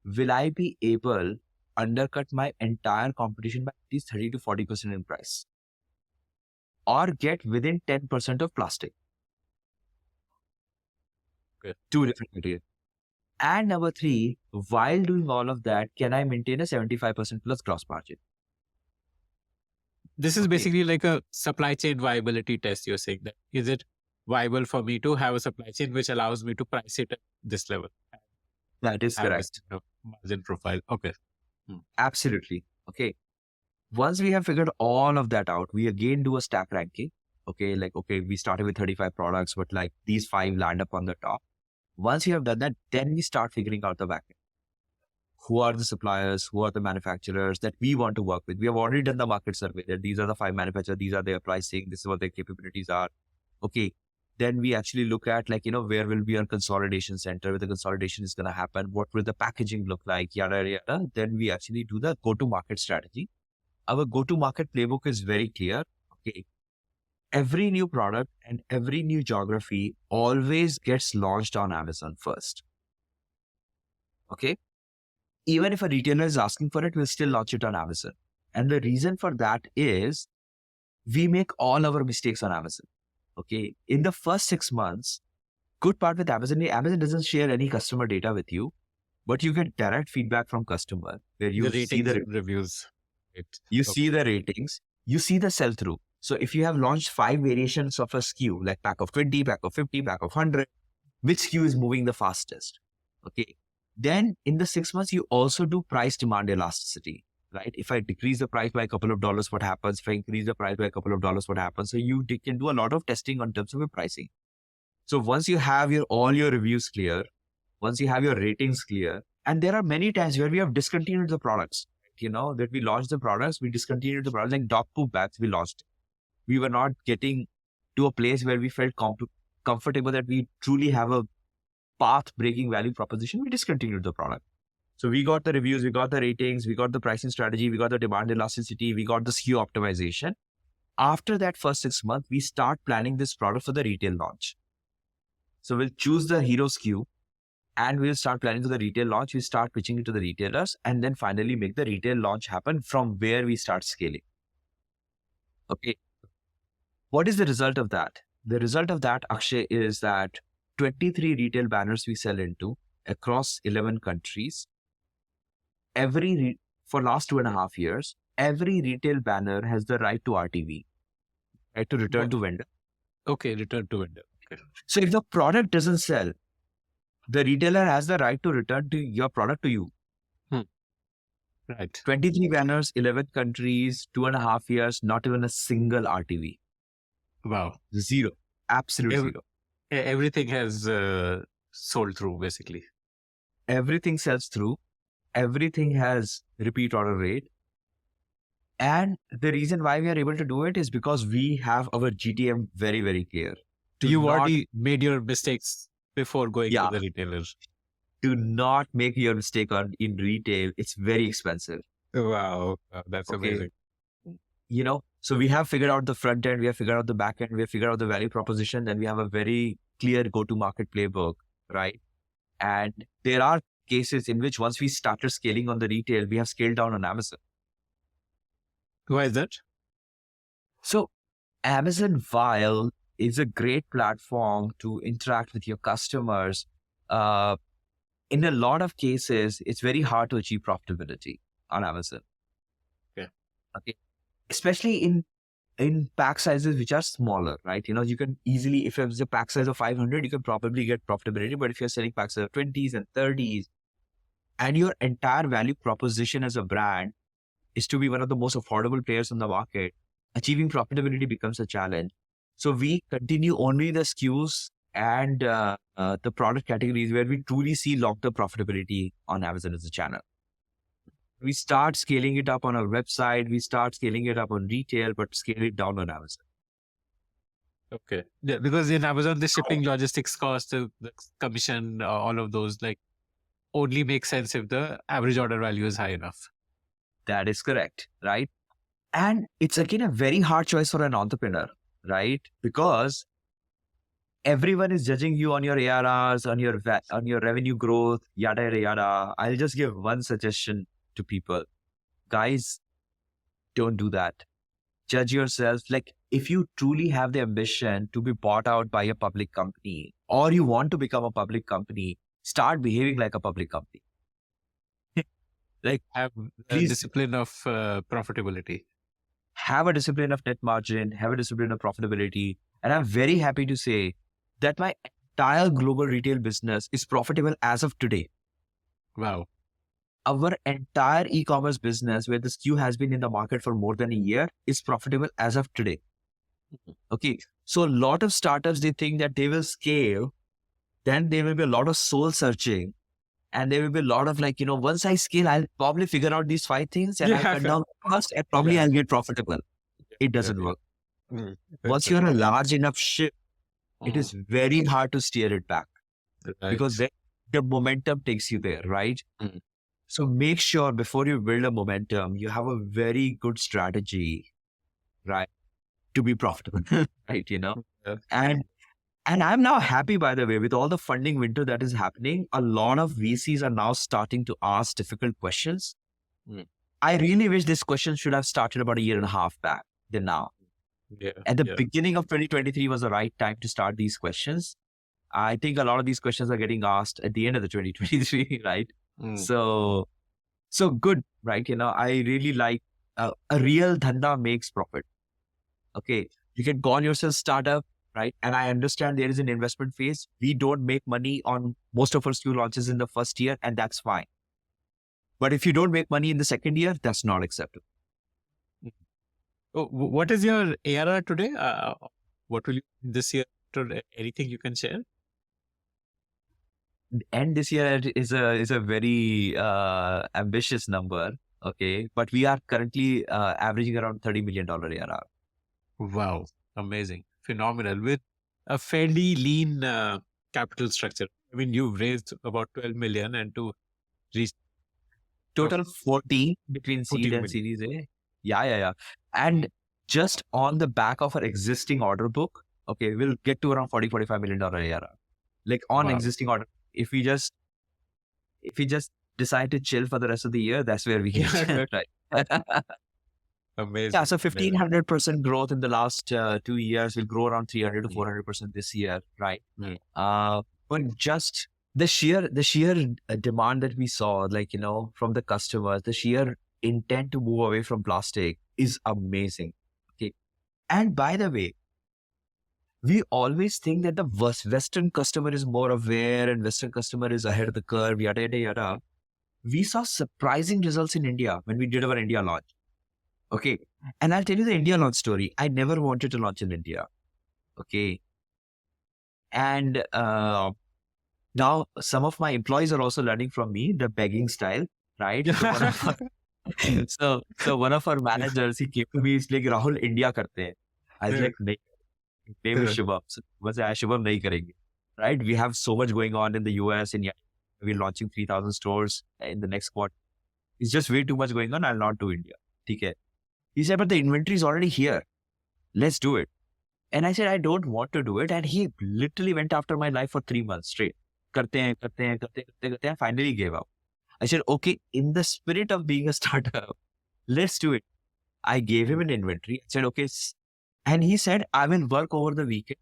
will I be able undercut my entire competition by at least 30 to 40% in price, or get within 10% of plastic? Okay. Two different criteria. And number three, while doing all of that, can I maintain a 75% plus gross margin? This is basically like a supply chain viability test. You're saying that, is it viable for me to have a supply chain which allows me to price it at this level? That is correct. Margin profile. Okay. Absolutely. Okay. Once we have figured all of that out, we again do a stack ranking. Okay. We started with 35 products, but like these 5 land up on the top. Once you have done that, then we start figuring out the backend. Who are the suppliers? Who are the manufacturers that we want to work with? We have already done the market survey that these are the 5 manufacturers, these are their pricing, this is what their capabilities are. Okay. Then we actually look at where will be our consolidation center, where the consolidation is going to happen, what will the packaging look like, yada, yada. Then we actually do the go-to-market strategy. Our go-to-market playbook is very clear. Okay. Every new product and every new geography always gets launched on Amazon first. Okay. even if a retailer is asking for it, we'll still launch it on Amazon. And the reason for that is we make all our mistakes on Amazon. Okay. In the first 6 months, good part with Amazon, Amazon doesn't share any customer data with you, but you get direct feedback from customer where you The see ratings the and reviews. you see the ratings, you see the sell-through. So if you have launched 5 variations of a SKU, like pack of 20, pack of 50, pack of 100, which SKU is moving the fastest? Okay. Then in the 6 months, you also do price demand elasticity, right? If I decrease the price by a couple of dollars, what happens? If I increase the price by a couple of dollars, what happens? So you can do a lot of testing on terms of your pricing. So once you have all your reviews clear, once you have your ratings clear, and there are many times where we have discontinued the products, that we launched the products, we discontinued the products, like dog poop bags, we launched. We were not getting to a place where we felt comfortable that we truly have a path-breaking value proposition. We discontinued the product. So we got the reviews, we got the ratings, we got the pricing strategy, we got the demand elasticity, we got the SKU optimization. After that first 6 months, we start planning this product for the retail launch. So we'll choose the hero SKU and we'll start planning for the retail launch. We start pitching it to the retailers and then finally make the retail launch happen from where we start scaling. Okay. What is the result of that? The result of that, Akshay, is that 23 retail banners we sell into across 11 countries. For last 2.5 years, every retail banner has the right to RTV, right to return to vendor. Okay, return to vendor. Okay. So if the product doesn't sell, the retailer has the right to return your product to you. Right. 23 banners, 11 countries, 2.5 years, not even a single RTV. Wow. Zero. Absolute zero. Everything has sold through, basically. Everything sells through. Everything has repeat order rate. And the reason why we are able to do it is because we have our GTM very, very clear. You've already made your mistakes before going to the retailers. Do not make your mistake in retail. It's very expensive. Wow. That's amazing. So we have figured out the front end, we have figured out the back end, we have figured out the value proposition, then we have a very clear go-to-market playbook, right? And there are cases in which once we started scaling on the retail, we have scaled down on Amazon. Why is that? So Amazon, while is a great platform to interact with your customers, in a lot of cases, it's very hard to achieve profitability on Amazon. Okay. Especially in pack sizes which are smaller, right? You can easily, if it's a pack size of 500, you can probably get profitability. But if you're selling packs of 20s and 30s, and your entire value proposition as a brand is to be one of the most affordable players on the market, achieving profitability becomes a challenge. So we continue only the SKUs and the product categories where we truly see long-term profitability on Amazon as a channel. We start scaling it up on our website. We start scaling it up on retail, but scale it down on Amazon. Okay. Yeah, because in Amazon, the shipping logistics cost, the commission, all of those only make sense if the average order value is high enough. That is correct, right? And it's again a very hard choice for an entrepreneur, right? Because everyone is judging you on your ARRs, on your revenue growth, yada, yada, yada. I'll just give one suggestion to people. Guys, don't do that. Judge yourself. Like, if you truly have the ambition to be bought out by a public company, or you want to become a public company, start behaving like a public company. Have a discipline of profitability. Have a discipline of net margin, have a discipline of profitability. And I'm very happy to say that my entire global retail business is profitable as of today. Wow. Our entire e-commerce business, where the SKU has been in the market for more than a year, is profitable as of today. Okay. So a lot of startups, they think that they will scale, then there will be a lot of soul searching. And there will be a lot of once I scale, I'll probably figure out these 5 things and I'll cut down cost and probably I'll get profitable. It doesn't work. Once you're a large enough ship, it is very hard to steer it back because then the momentum takes you there, right? So make sure before you build a momentum, you have a very good strategy, right? To be profitable, right? And And I'm now happy, by the way, with all the funding winter that is happening, a lot of VCs are now starting to ask difficult questions. Mm. I really wish this question should have started about a year and a half back than now. Yeah. At the Yeah. beginning of 2023 was the right time to start these questions. I think a lot of these questions are getting asked at the end of the 2023, right? Mm. So good, right? I really like a real dhanda makes profit. Okay. You can call yourself startup, right? And I understand there is an investment phase. We don't make money on most of our SKU launches in the first year, and that's fine. But if you don't make money in the second year, that's not acceptable. Oh, what is your ARR today? What will you this year? Anything you can share? And this year is a very ambitious number. Okay. But we are currently averaging around $30 million ARR. Wow, amazing, phenomenal, with a fairly lean capital structure. I mean, you've raised about 12 million and to reach Total 14 between seed 14 and million. Series A. Yeah. And just on the back of our existing order book, okay, we'll get to around $45 million ARR. Like on Wow. existing order, if we just decide to chill for the rest of the year, that's where we can chill, right? Amazing. Yeah, so amazing. 1,500% growth in the last 2 years. Will grow around 300 to 400% this year, right? But just the sheer demand that we saw, like, from the customers, the sheer intent to move away from plastic is amazing. Okay. And by the way, we always think that the Western customer is more aware and Western customer is ahead of the curve, yada, yada, yada. We saw surprising results in India when we did our India launch. Okay. And I'll tell you the India launch story. I never wanted to launch in India. Okay. And now some of my employees are also learning from me the begging style, right? So one of our managers, he came to me, he's like, Rahul, India karte hain. I was like, nahi. His name is Shubham. So I said, Shubham, nahi karenge. Right? We have so much going on in the US, and we're launching 3,000 stores in the next quarter. It's just way too much going on. I'll not do India. Okay. He said, but the inventory is already here. Let's do it. And I said, I don't want to do it. And he literally went after my life for 3 months straight. Karte hain, finally gave up. I said, okay, in the spirit of being a startup, let's do it. I gave him an inventory. I said, okay. And he said, I will work over the weekend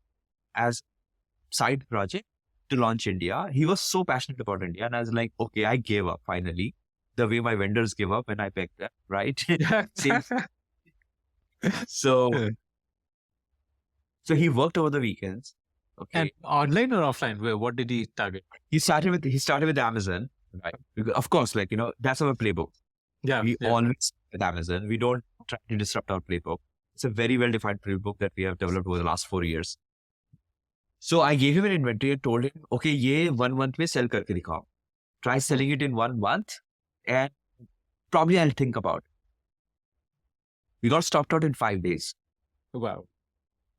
as side project to launch India. He was so passionate about India. And I was like, okay, I gave up finally. The way my vendors give up when I begged them, right? So he worked over the weekends. Okay. And online or offline? What did he target? He started with Amazon, right? Because, of course, like, that's our playbook. Yeah. We always with Amazon. We don't try to disrupt our playbook. It's a very well-defined playbook that we have developed over the last 4 years. So I gave him an inventory and told him, okay, ye 1 month mein sell karke dikhao. Try selling it in 1 month and probably I'll think about it. We got stopped out in 5 days. Wow.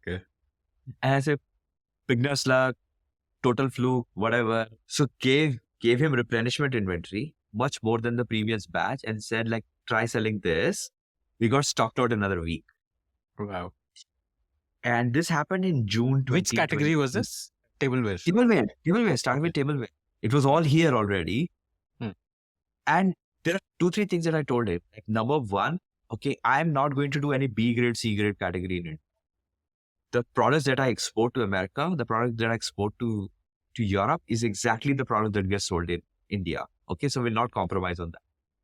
Okay. And I said, beginner's luck, total fluke, whatever. So gave him replenishment inventory, much more than the previous batch, and said, like, try selling this. We got stocked out another week. Wow. And this happened in June 2020. Which category was this? Tableware. Tableware. Started with tableware. It was all here already. And there are 2-3 things that I told him. Like, number one, okay, I'm not going to do any B grade, C grade category in it. The products that I export to America, the product that I export to Europe is exactly the product that gets sold in India. Okay, so we'll not compromise on that.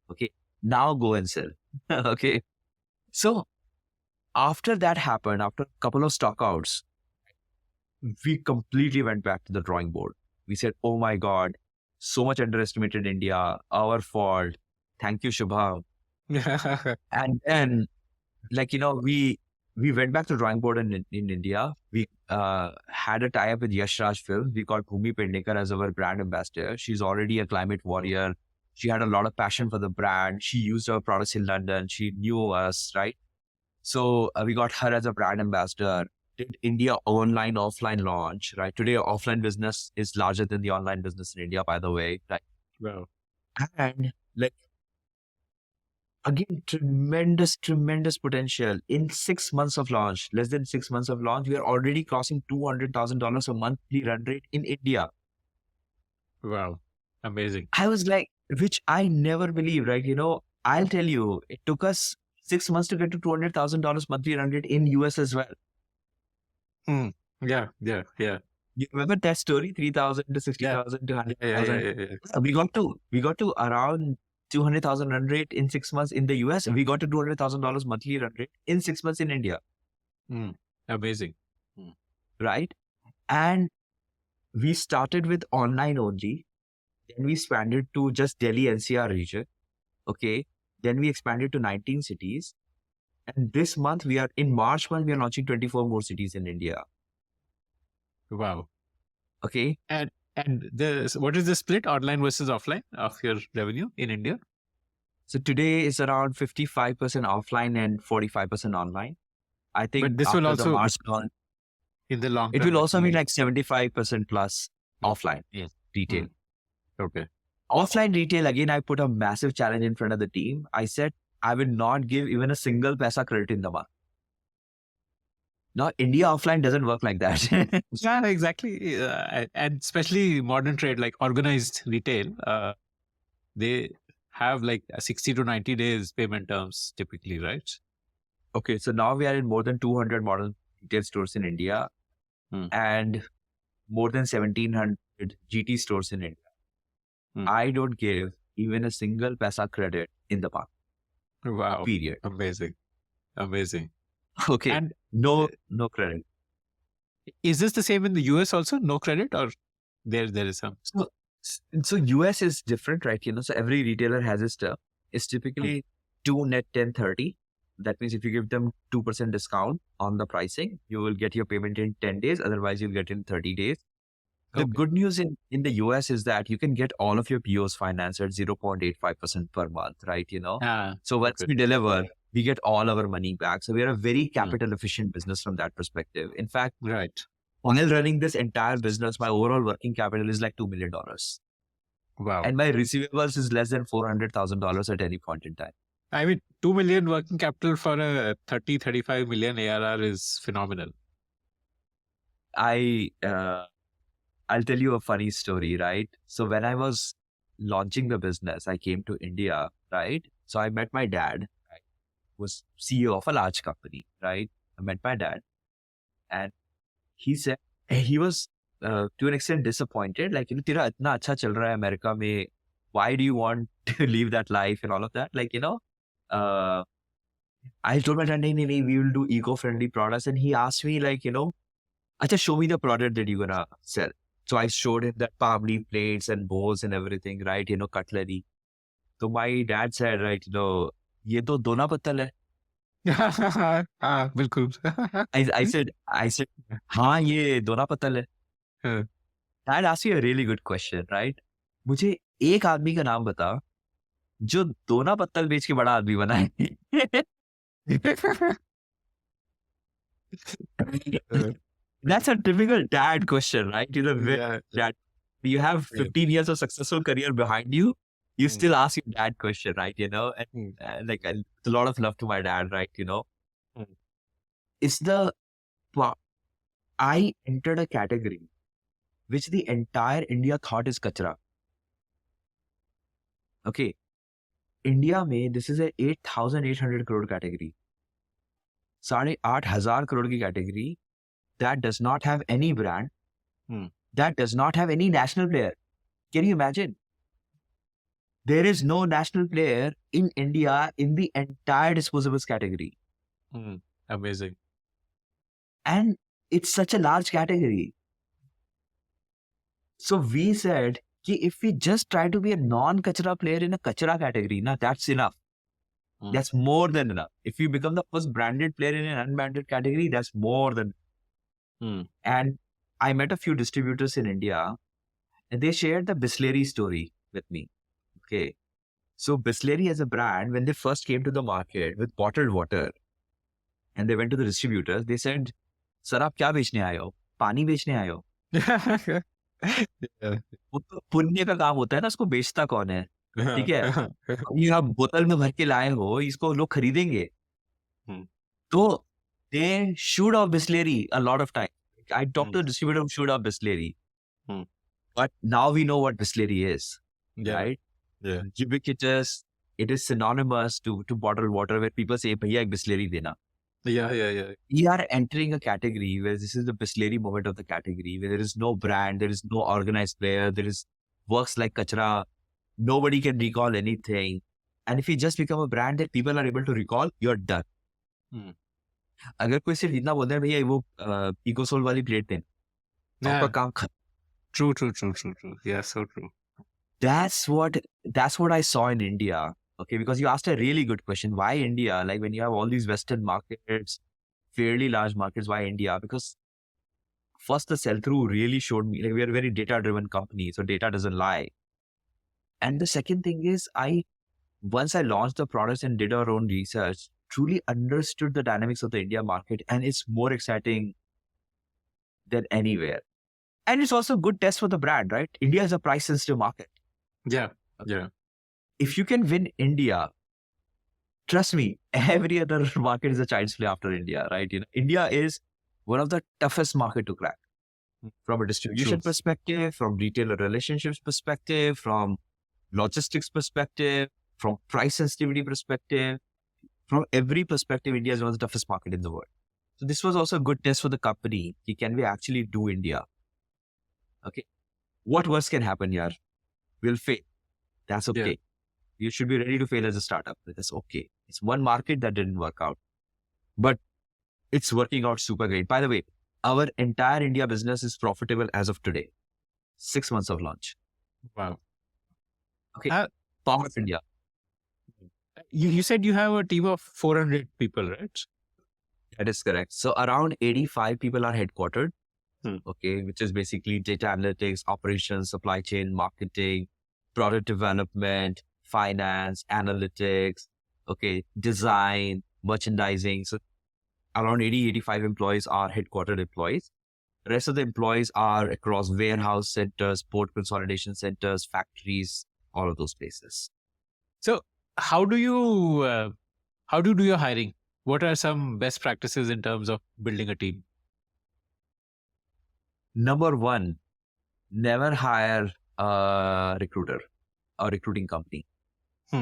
Okay, now go and sell. Okay, so after that happened, after a couple of stockouts, we completely went back to the drawing board. We said, oh my God, so much underestimated India, our fault. Thank you, Shubham. And then, like, we went back to drawing board in India. We had a tie-up with Yash Raj Films. We got Bhumi Pendekar as our brand ambassador. She's already a climate warrior. She had a lot of passion for the brand. She used our products in London. She knew us, right? So we got her as a brand ambassador. Did India online, offline launch, right? Today, offline business is larger than the online business in India, by the way. Right? Wow. And like, Again, tremendous potential. In 6 months of launch, less than 6 months of launch, we are already crossing $200,000 a monthly run rate in India. Wow. Amazing. I was like, which I never believed, right? I'll tell you, it took us 6 months to get to $200,000 monthly run rate in US as well. Yeah. You remember that story? 3,000 to 60,000 to 100,000. Yeah. We got to around 200,000 run rate in 6 months in the US. We got to $200,000 monthly run rate in 6 months in India. Amazing. Right? And we started with online only. Then we expanded to just Delhi NCR region. Okay. Then we expanded to 19 cities. And this month in March month, we are launching 24 more cities in India. Wow. Okay. And what is the split online versus offline of your revenue in India? So today is around 55% offline and 45% online. I think But this after will also, the March launch, in the long it term, will also be like 75% plus offline retail. Okay. Offline retail, again, I put a massive challenge in front of the team. I said, I will not give even a single paisa credit in the month. Now, India offline doesn't work like that. Yeah, exactly. And especially modern trade, like organized retail, they have like 60 to 90 days payment terms typically, right? Okay, so now we are in more than 200 modern retail stores in India and more than 1,700 GT stores in India. I don't give even a single paisa credit in the month. Wow. Period. Amazing. Okay. And no credit. Is this the same in the US also? No credit, or there is some? So US is different, right? So every retailer has its stuff. It's typically 2 net 10 30. That means if you give them 2% discount on the pricing, you will get your payment in 10 days. Otherwise, you'll get in 30 days. The good news in the US is that you can get all of your POs financed at 0.85% per month, right? So once we deliver, we get all our money back. So we are a very capital efficient business from that perspective. In fact, while running this entire business, my overall working capital is like $2 million. Wow. And my receivables is less than $400,000 at any point in time. I mean, 2 million working capital for a 35 million ARR is phenomenal. I'll tell you a funny story, right? So when I was launching the business, I came to India, right? So I met my dad, right? Was CEO of a large company, right? I met my dad and he said, he was to an extent disappointed, like, तेरा इतना अच्छा चल रहा है America में, why do you want to leave that life and all of that? Like, I told my dad, nee, we will do eco-friendly products. And he asked me like, Acha, show me the product that you're gonna sell. So I showed him that palm leaf plates and bowls and everything, right? Cutlery. So my dad said, right, ye to dona pattal hai. Bilkul. I said, हाँ ये दोना पत्तल है. Dad asked you a really good question, right? मुझे एक आदमी का नाम बता जो दोना पत्तल बेच के बड़ा आदमी बना है. That's a typical dad question, right? Dad, you have 15 years of successful career behind you. You still ask your dad question, right? And like a lot of love to my dad, right? It's I entered a category which the entire India thought is kachra. Okay. India mein, this is a 8,800 crore category. 8,500 crore ki category that does not have any brand, that does not have any national player. Can you imagine? There is no national player in India in the entire disposables category. Amazing. And it's such a large category. So we said, if we just try to be a non-kachra player in a kachra category, that's enough. That's more than enough. If you become the first branded player in an unbranded category, that's more than. And I met a few distributors in India and they shared the Bisleri story with me. Okay. So Bisleri as a brand, when they first came to the market with bottled water and they went to the distributors, they said, "Sir, आप क्या बेचने आए हो? पानी बेचने आए हो?" वो तो पुण्य का काम होता है ना, उसको बेचता कौन है? ठीक है, ये आप बोतल में भर के लाए हो, इसको लोग खरीदेंगे, Hmm. तो they shoot off Bisleri a lot of time. I talked Hmm. to the distributor who shoot off Bisleri, Hmm. but now we know what Bisleri is, Yeah. right? Yeah. Ubiquitous, it is synonymous to bottled water where people say, "Bhaiya ek Bisleri dena." Yeah. We are entering a category where this is the Bisleri moment of the category, where there is no brand, there is no organized player, there is works like kachra, nobody can recall anything. And if you just become a brand that people are able to recall, you're done. Hmm. अगर कोई सिर्फ इतना बोलता है भैया वो इकोसोल वाली plate दें, आपका Yeah. काम खत्म. True. Yeah, so true. That's what I saw in India. Okay, because you asked a really good question. Why India? Like when you have all these Western markets, fairly large markets, why India? Because first the sell-through really showed me, like we are a very data-driven company, so data doesn't lie. And the second thing is once I launched the products and did our own research, truly understood the dynamics of the India market, and it's more exciting than anywhere. And it's also a good test for the brand, right? India is a price-sensitive market. Yeah. Yeah. If you can win India, trust me, every other market is a child's play after India, right? India is one of the toughest market to crack from a distribution True. perspective, from retailer relationships perspective, from logistics perspective, from price sensitivity perspective, from every perspective, India is one of the toughest market in the world. So this was also a good test for the company. Can we actually do India? Okay. What worse can happen here? We'll fail. That's okay. Yeah. You should be ready to fail as a startup. That's okay. It's one market that didn't work out, but it's working out super great. By the way, our entire India business is profitable as of today. 6 months of launch. Wow. Okay. Uh, Power of India. You said you have a team of 400 people, right? That is correct. So around 85 people are headquartered. Okay, which is basically data analytics, operations, supply chain, marketing, product development, finance, analytics, okay, design, merchandising. So around 80, 85 employees are headquartered employees. The rest of the employees are across warehouse centers, port consolidation centers, factories, all of those places. So how do you do your hiring? What are some best practices in terms of building a team? Number one, never hire a recruiter or recruiting company.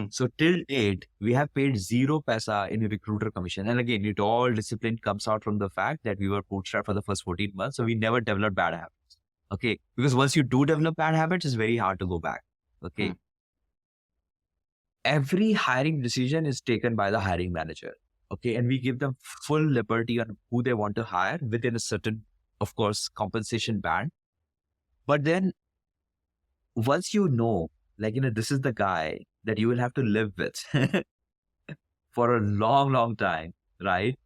So till date, we have paid 0 paisa in recruiter commission. And again, it all discipline comes out from the fact that we were bootstrapped for the first 14 months. So we never developed bad habits. Okay. Because once you do develop bad habits, it's very hard to go back. Okay. Every hiring decision is taken by the hiring manager. Okay. And we give them full liberty on who they want to hire within a certain, of course, compensation band. But then once you know, like, this is the guy that you will have to live with for a long, long time, right?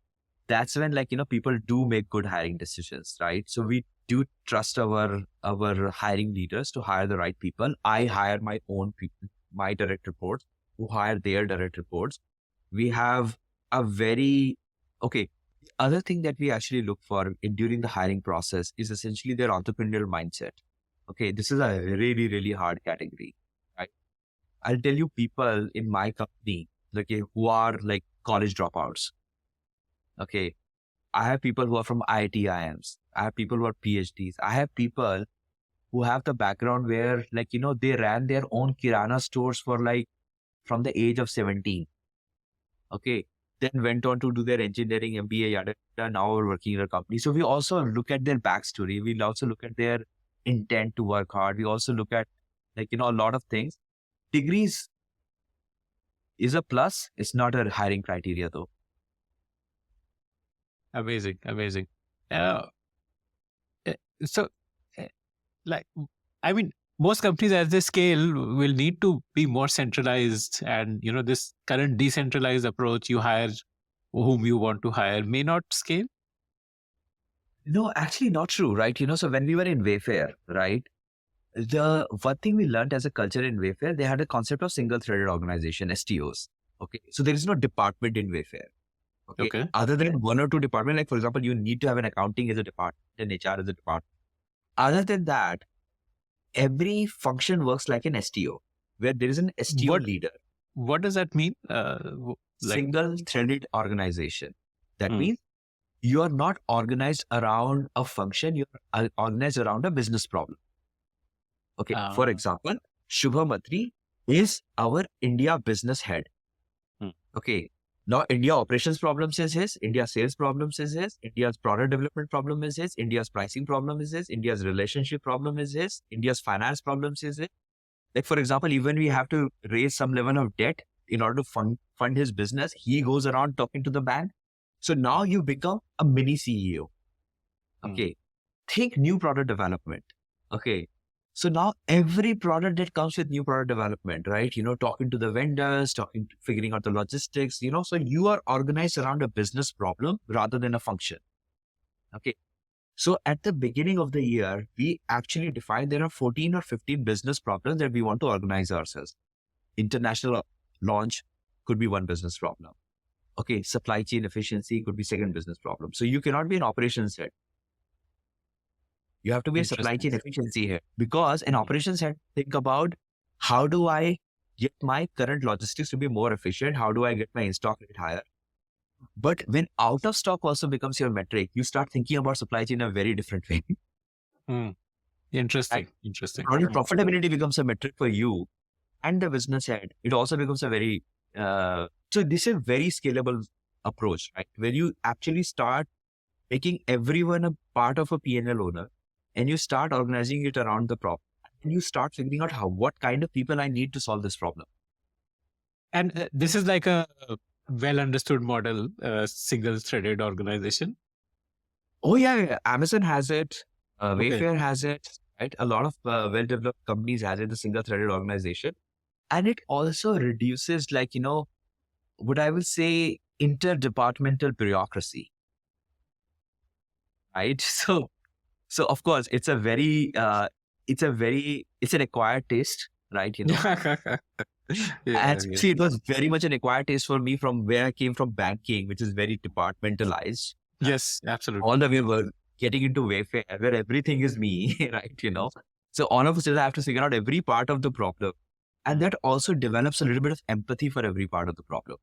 That's when, like, people do make good hiring decisions, right? So we do trust our hiring leaders to hire the right people. I hire my own people, my direct reports, who hire their direct reports. We have a very, okay, other thing that we actually look for during the hiring process is essentially their entrepreneurial mindset. Okay, this is a really, really hard category, right? I'll tell you people in my company, okay, who are like college dropouts. Okay, I have people who are from IIT-IIMs. I have people who are PhDs. I have people who have the background where, like, they ran their own Kirana stores for like from the age of 17. Okay, then went on to do their engineering, MBA, yada, yada, now are working in a company. So we also look at their backstory. We'll also look at their intent to work hard. We also look at, like, a lot of things. Degrees is a plus. It's not a hiring criteria though. Amazing. So, like, I mean, most companies as they scale will need to be more centralized, and this current decentralized approach, you hire whom you want to hire, may not scale. No, actually not true, right? So when we were in Wayfair, right? The one thing we learned as a culture in Wayfair, they had a concept of single-threaded organization, STOs. Okay, so there is no department in Wayfair. Okay. Other than one or two departments, like for example, you need to have an accounting as a department and HR as a department. Other than that, every function works like an STO. where there is an STO What leader, what does that mean? single threaded organization. That Hmm. means you are not organized around a function, you're organized around a business problem. Okay. For example, Shubham Atri is our India business head. Hmm. Okay. Now, India operations problems is his, India sales problems is his, India's product development problem is his, India's pricing problem is his, India's relationship problem is his, India's finance problems is his. Like, for example, even we have to raise some level of debt in order to fund his business, he goes around talking to the bank. So now you become a mini CEO. Okay. Think new product development. Okay. So now every product that comes with new product development, right? Talking to the vendors, figuring out the logistics, so you are organized around a business problem rather than a function. Okay. So at the beginning of the year, we actually defined there are 14 or 15 business problems that we want to organize ourselves. International launch could be one business problem. Okay. Supply chain efficiency could be second business problem. So you cannot be an operations head. You have to be a supply chain efficiency head, because an operations head think about how do I get my current logistics to be more efficient? How do I get my in-stock rate higher? But when out of stock also becomes your metric, you start thinking about supply chain in a very different way. Interesting. Right? Interesting. Product profitability becomes a metric for you and the business head. It also becomes a very, so this is a very scalable approach, right? Where you actually start making everyone a part of a P&L owner, and you start organizing it around the problem, and you start figuring out what kind of people I need to solve this problem. And this is like a well understood model, single threaded organization. Oh yeah. Amazon has it. Okay. Wayfair has it. Right. A lot of well-developed companies has it, the single-threaded organization, and it also reduces, what I will say, interdepartmental bureaucracy. Right. So of course, it's an acquired taste, right? And see, it was very much an acquired taste for me from where I came from, banking, which is very departmentalized. Yes, absolutely. All the way we're getting into Wayfair, where everything is me, right? So all of a sudden I have to figure out every part of the problem. And that also develops a little bit of empathy for every part of the problem.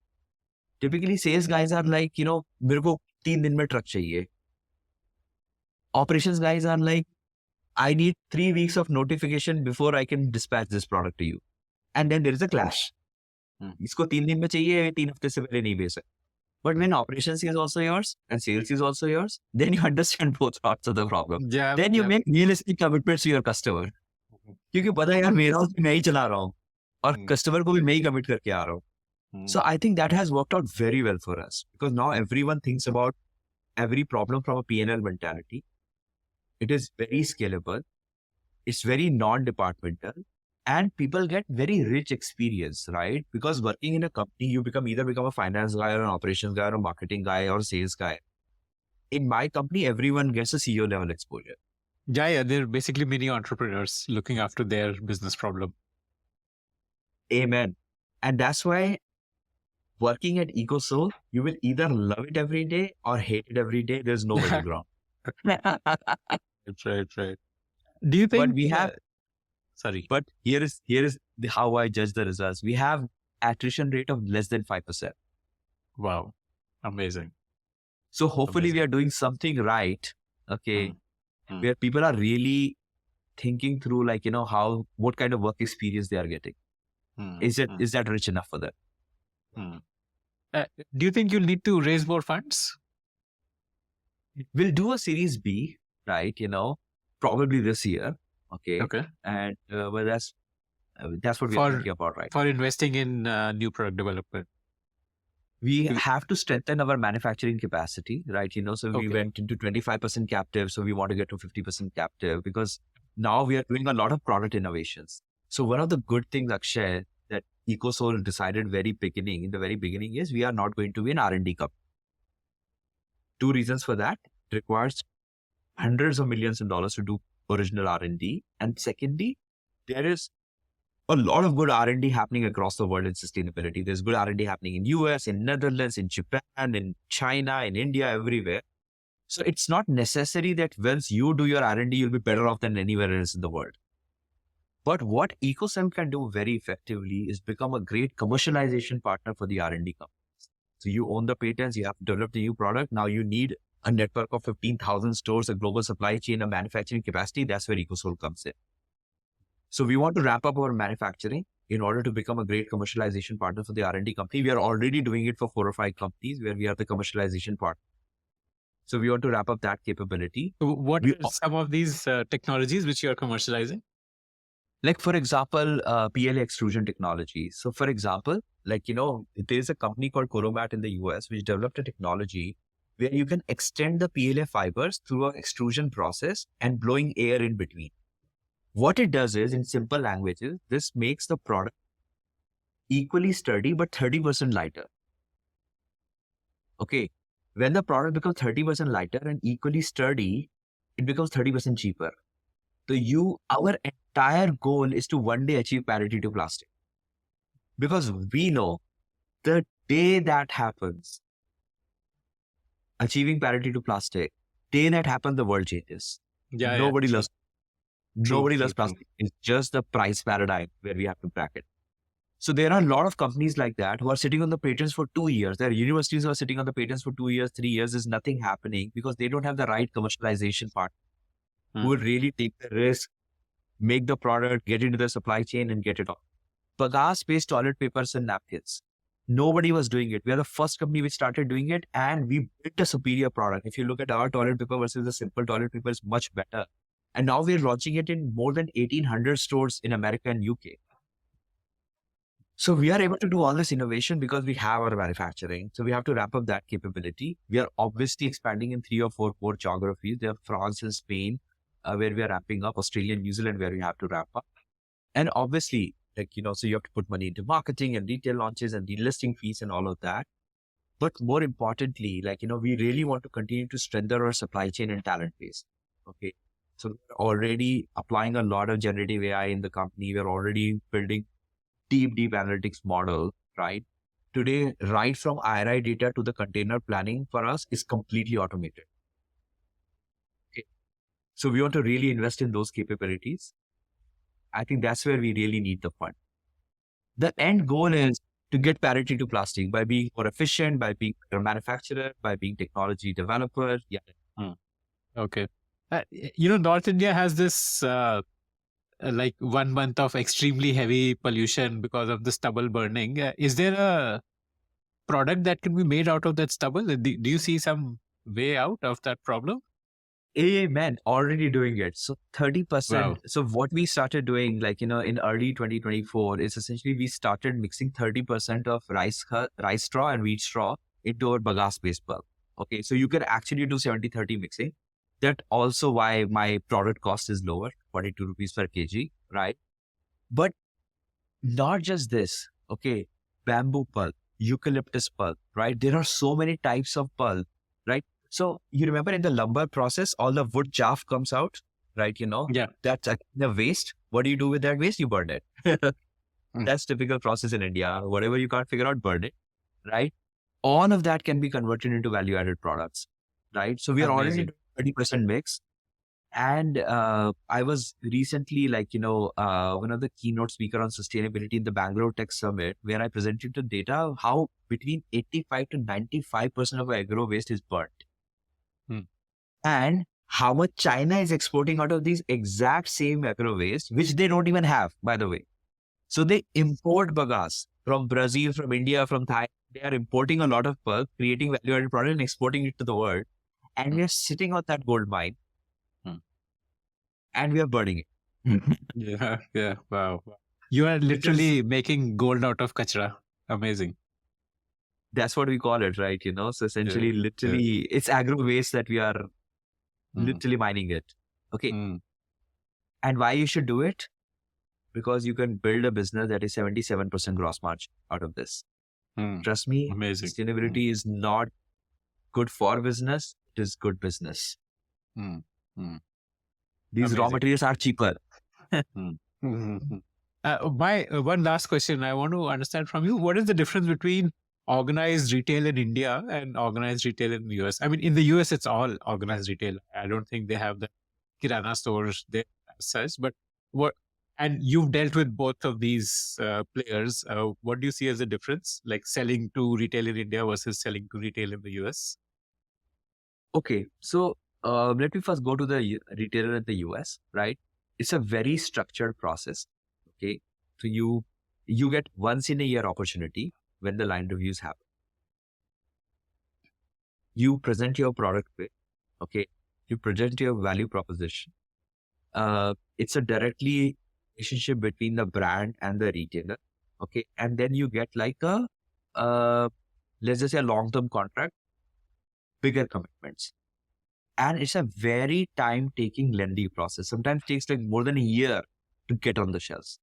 Typically, sales guys are like, मेरे को 3 दिन में truck चाहिए. Operations guys are like, I need 3 weeks of notification before I can dispatch this product to you. And then there is a clash. इसको 3 दिन में चाहिए, 3 हफ्ते से पहले नहीं भेज सकते. But when operations is also yours and sales is also yours, then you understand both parts of the problem. Yeah. Then you make realistic commitments to your customer. क्योंकि पता है यार मेरा मैं ही चला रहा हूँ और customer को भी मैं ही commit करके आ रहा हूँ. So I think that has worked out very well for us, because now everyone thinks about every problem from a P&L mentality. It is very scalable. It's very non-departmental, and people get very rich experience, right? Because working in a company, you either become a finance guy or an operations guy or a marketing guy or a sales guy. In my company, everyone gets a CEO level exposure. Yeah. They're basically mini entrepreneurs looking after their business problem. Amen. And that's why working at EcoSoul, you will either love it every day or hate it every day. There's no middle ground. Right. Do you think? But we have. Sorry. But here is how I judge the results. We have attrition rate of less than 5%. Wow, amazing. So hopefully we are doing something right. Okay, where people are really thinking through, what kind of work experience they are getting. Is that rich enough for them? Do you think you'll need to raise more funds? We'll do a Series B, right? Probably this year. Okay. And well, that's what we're thinking about, right? For investing in new product development. We have to strengthen our manufacturing capacity, right? So we went into 25% captive. So we want to get to 50% captive, because now we are doing a lot of product innovations. So one of the good things, Akshay, that EcoSoul decided in the very beginning is we are not going to be an R&D company. 2 reasons for that. It requires hundreds of millions of dollars to do original R&D. And secondly, there is a lot of good R&D happening across the world in sustainability. There's good R&D happening in US, in Netherlands, in Japan, in China, in India, everywhere. So it's not necessary that once you do your R&D, you'll be better off than anywhere else in the world. But what EcoSoul can do very effectively is become a great commercialization partner for the R&D company. So you own the patents, you have developed a new product. Now you need a network of 15,000 stores, a global supply chain, a manufacturing capacity. That's where EcoSoul comes in. So we want to ramp up our manufacturing in order to become a great commercialization partner for the R&D company. We are already doing it for 4 or 5 companies where we are the commercialization partner. So we want to wrap up that capability. What We, are some of these technologies which you are commercializing? like, for example, PLA extrusion technology. So for example, like, there's a company called Coromat in the US, which developed a technology where you can extend the PLA fibers through an extrusion process and blowing air in between. What it does is, in simple languages, this makes the product equally sturdy, but 30% lighter. Okay. When the product becomes 30% lighter and equally sturdy, it becomes 30% cheaper. So our entire goal is to one day achieve parity to plastic. Because we know the day that happens, achieving parity to plastic, day that happens, the world changes. Yeah, Nobody true. loves True, Nobody true, loves plastic. It's just the price paradigm where we have to crack it. So there are a lot of companies like that who are sitting on the patents for 2 years. There are universities who are sitting on the patents for 2 years, 3 years. There's nothing happening because they don't have the right commercialization part who will really take the risk, make the product, get into the supply chain and get it off. Bagasse-based toilet papers and napkins. Nobody was doing it. We are the first company which started doing it, and we built a superior product. If you look at our toilet paper versus the simple toilet paper, it's much better. And now we're launching it in more than 1,800 stores in America and UK. So we are able to do all this innovation because we have our manufacturing. So we have to ramp up that capability. We are obviously expanding in 3 or 4 core geographies. There are France and Spain, where we are ramping up, Australia and New Zealand, where we have to ramp up. And obviously, so you have to put money into marketing and retail launches and the listing fees and all of that. But more importantly, we really want to continue to strengthen our supply chain and talent base. Okay. So we're already applying a lot of generative AI in the company. We're already building deep analytics model, right? Today, right from IRI data to the container planning for us is completely automated. Okay. So we want to really invest in those capabilities. I think that's where we really need the fund. The end goal is to get parity to plastic by being more efficient, by being a manufacturer, by being technology developer. Yeah. Okay. North India has this like 1 month of extremely heavy pollution because of the stubble burning. Is there a product that can be made out of that stubble? Do you see some way out of that problem? Amen. Already doing it. So 30%. Wow. So what we started doing, in early 2024, is essentially we started mixing 30% of rice straw and wheat straw into our bagasse-based pulp. Okay. So you can actually do 70-30 mixing. That also why my product cost is lower, 42 rupees per kg, right? But not just this. Okay. Bamboo pulp, eucalyptus pulp, right? There are so many types of pulp, right? So you remember in the lumber process, all the wood chaff comes out, right? Yeah. That's the waste. What do you do with that waste? You burn it. That's typical process in India. Whatever you can't figure out, burn it, right? All of that can be converted into value-added products, right? So we are already doing 30% mix. And I was recently one of the keynote speaker on sustainability in the Bangalore Tech Summit, where I presented the data how between 85 to 95% of agro waste is burnt. And how much China is exporting out of these exact same agro waste, which they don't even have, by the way. So they import bagasse from Brazil, from India, from Thailand. They are importing a lot of pulp, creating value-added product and exporting it to the world. And we are sitting on that gold mine and we are burning it. Yeah. Wow. You are literally making gold out of kachra. Amazing. That's what we call it, right? So essentially, literally, it's agro waste that we are literally mining it. Okay. And why you should do it? Because you can build a business that is 77% gross margin out of this. Trust me, amazing. Sustainability is not good for business. It is good business. These raw materials are cheaper. My one last question I want to understand from you: what is the difference between organized retail in India and organized retail in the US? I mean, in the US, it's all organized retail. I don't think they have the kirana stores there as such. But And you've dealt with both of these players. What do you see as a difference, like selling to retail in India versus selling to retail in the US? Okay, so let me first go to the retailer in the US, right? It's a very structured process. Okay, so you get once in a year opportunity when the line reviews happen. You present your product with, okay, you present your value proposition. It's a directly relationship between the brand and the retailer, okay, and then you get like a let's just say a long-term contract, bigger commitments. And it's a very time-taking, lengthy process. Sometimes takes like more than a year to get on the shelves.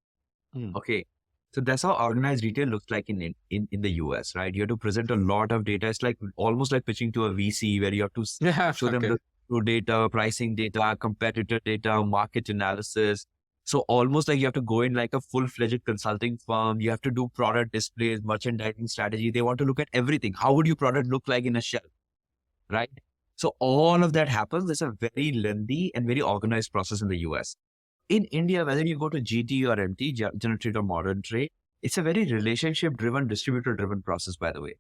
Okay. So that's how organized retail looks like in the US, right? You have to present a lot of data. It's like almost like pitching to a VC where you have to Yeah. show them Okay. the true data, pricing data, competitor data, market analysis. So almost like you have to go in like a full-fledged consulting firm. You have to do product displays, merchandising strategy. They want to look at everything. How would your product look like in a shelf, right? So all of that happens. It's a very lengthy and very organized process in the US. In India, whether you go to GT or MT, general trade or modern trade, it's a very relationship driven, distributor driven process, by the way.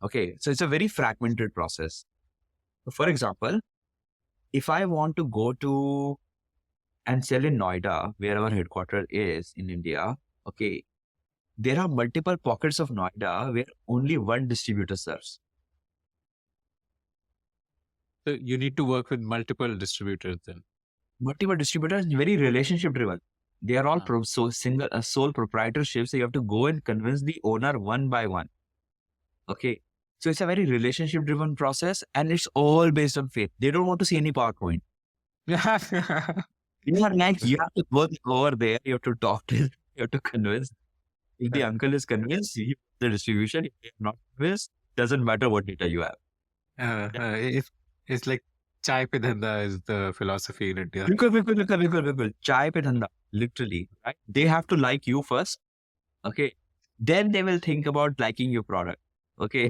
Okay. So it's a very fragmented process. For example, if I want to go to and sell in Noida, where our headquarters is in India, okay, there are multiple pockets of Noida where only one distributor serves. So you need to work with multiple distributors then. Multiple distributors, very relationship driven. They are all sole proprietorships. So you have to go and convince the owner one by one. Okay. So it's a very relationship driven process and it's all based on faith. They don't want to see any PowerPoint. Yeah. You are like, you have to work over there. You have to talk to, you have to convince. If the uncle is convinced, the distribution. If they are not convinced, doesn't matter what data you have. It's like chai pe dhanda is the philosophy in India. बिल्कुल. Chai pe dhanda, literally, right? They have to like you first. Okay. Then they will think about liking your product. Okay.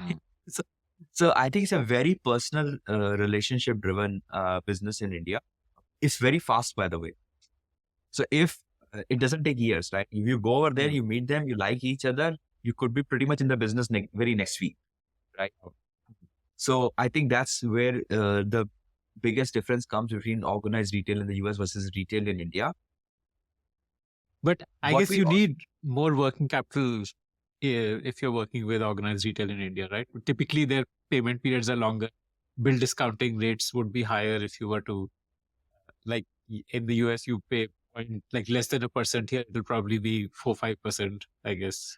So I think it's a very personal, relationship driven business in India. It's very fast, by the way. So if it doesn't take years, right? If you go over there, you meet them, you like each other, you could be pretty much in the business very next week, right? So I think that's where the biggest difference comes between organized retail in the US versus retail in India. But I What guess we you al- need more working capital if you're working with organized retail in India, right? Typically, their payment periods are longer. Bill discounting rates would be higher if you were to, like in the US, you pay like less than 1%. Here, it'll probably be 4-5%, I guess.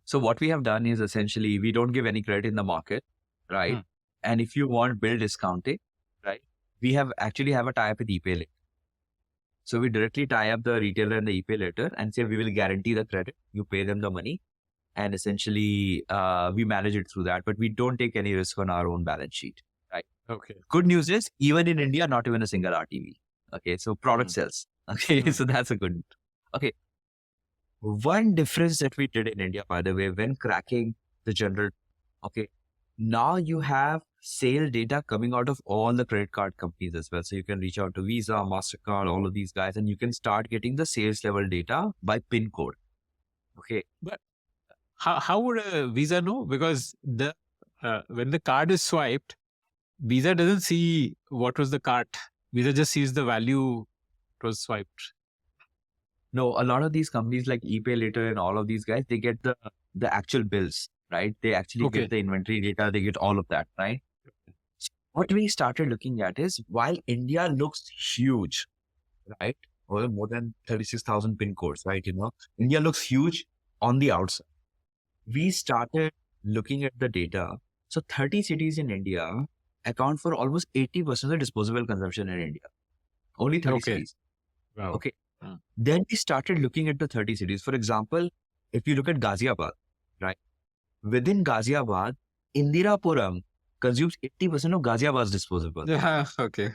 So what we have done is essentially we don't give any credit in the market, right? And if you want bill discounting, right, we actually have a tie-up with ePay. So we directly tie up the retailer and the ePay letter and say we will guarantee the credit. You pay them the money, and essentially we manage it through that. But we don't take any risk on our own balance sheet, right? Okay. Good news is even in India, not even a single RTV. Okay, so product sells. Okay, so that's a good. Okay. One difference that we did in India, by the way, when cracking the general, okay, now you have sale data coming out of all the credit card companies as well. So you can reach out to Visa, MasterCard, all of these guys, and you can start getting the sales level data by PIN code. Okay. But how would a Visa know? Because when the card is swiped, Visa doesn't see what was the cart. Visa just sees the value it was swiped. No, a lot of these companies like ePay Later and all of these guys, they get the actual bills, right? They actually get the inventory data. They get all of that, right? So what we started looking at is while India looks huge, right? Well, more than 36,000 pin codes, right? India looks huge on the outside. We started looking at the data. So 30 cities in India account for almost 80% of the disposable consumption in India. Only 30 cities. Wow. Okay. Then we started looking at the 30 cities. For example, if you look at Ghaziabad, right? Within Ghaziabad, Indirapuram consumes 80% of Ghaziabad's disposable. Yeah, okay.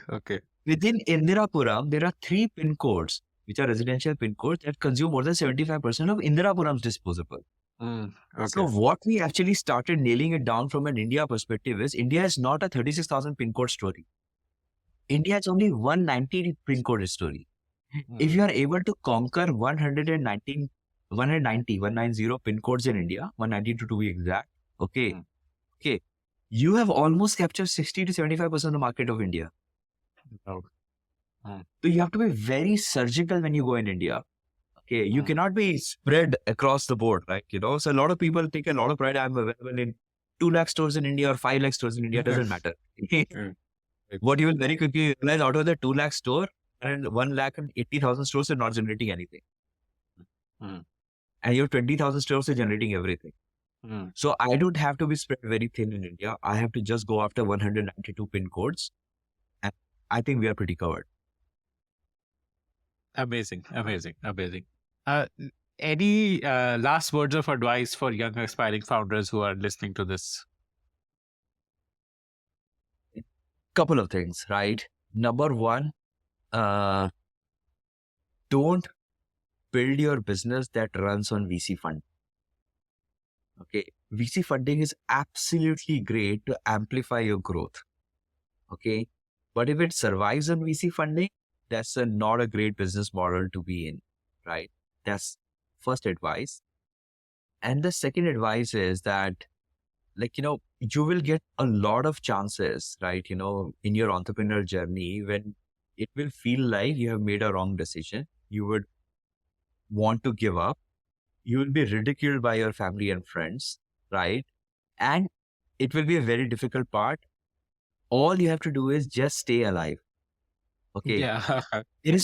Within Indirapuram, there are 3 pin codes, which are residential pin codes that consume more than 75% of Indirapuram's disposable. So what we actually started nailing it down from an India perspective is India is not a 36,000 pin code story. India is only 190 pin code story. If you are able to conquer 190 pin codes in India, 192 to be exact, okay, Mm. okay, you have almost captured 60 to 75% of the market of India. Oh. Mm. So you have to be very surgical when you go in India. Okay, you Mm. cannot be spread across the board, right? So a lot of people take a lot of pride. I'm available in 2 lakh stores in India or 5 lakh stores in India. Doesn't matter. Mm. What you will very quickly realize, out of the 2 lakh store and 1 lakh and 80,000 stores are not generating anything. Mm. And your 20,000 stores are generating everything. Mm. So I don't have to be spread very thin in India. I have to just go after 192 pin codes. And I think we are pretty covered. Amazing, amazing, amazing. Any last words of advice for young aspiring founders who are listening to this? Couple of things, right? Number one, don't build your business that runs on VC fund. Okay. VC funding is absolutely great to amplify your growth. Okay. But if it survives on VC funding, that's not a great business model to be in, right? That's first advice. And the second advice is that, you will get a lot of chances, right? In your entrepreneurial journey, when it will feel like you have made a wrong decision, you would want to give up, you will be ridiculed by your family and friends, right? And it will be a very difficult part. All you have to do is just stay alive. Okay. Yeah. There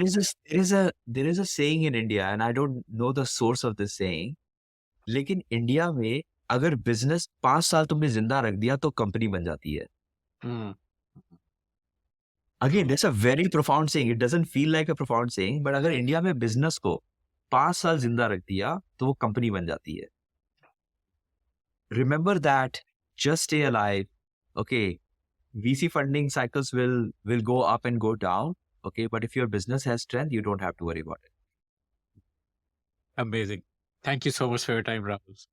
is a saying in India, and I don't know the source of this saying. लेकिन India में अगर business 5 साल तुमने जिंदा रख दिया तो company बन जाती है. Mm. Again, that's a very profound saying. It doesn't feel like a profound saying, but अगर इंडिया में बिजनेस को 5 साल जिंदा रख दिया तो वो कंपनी बन जाती है. Remember that. Just stay alive. Okay. VC funding cycles will go up and go down. Okay. But if your business has strength, you don't have to worry about it. Amazing. Thank you so much for your time, Rahul.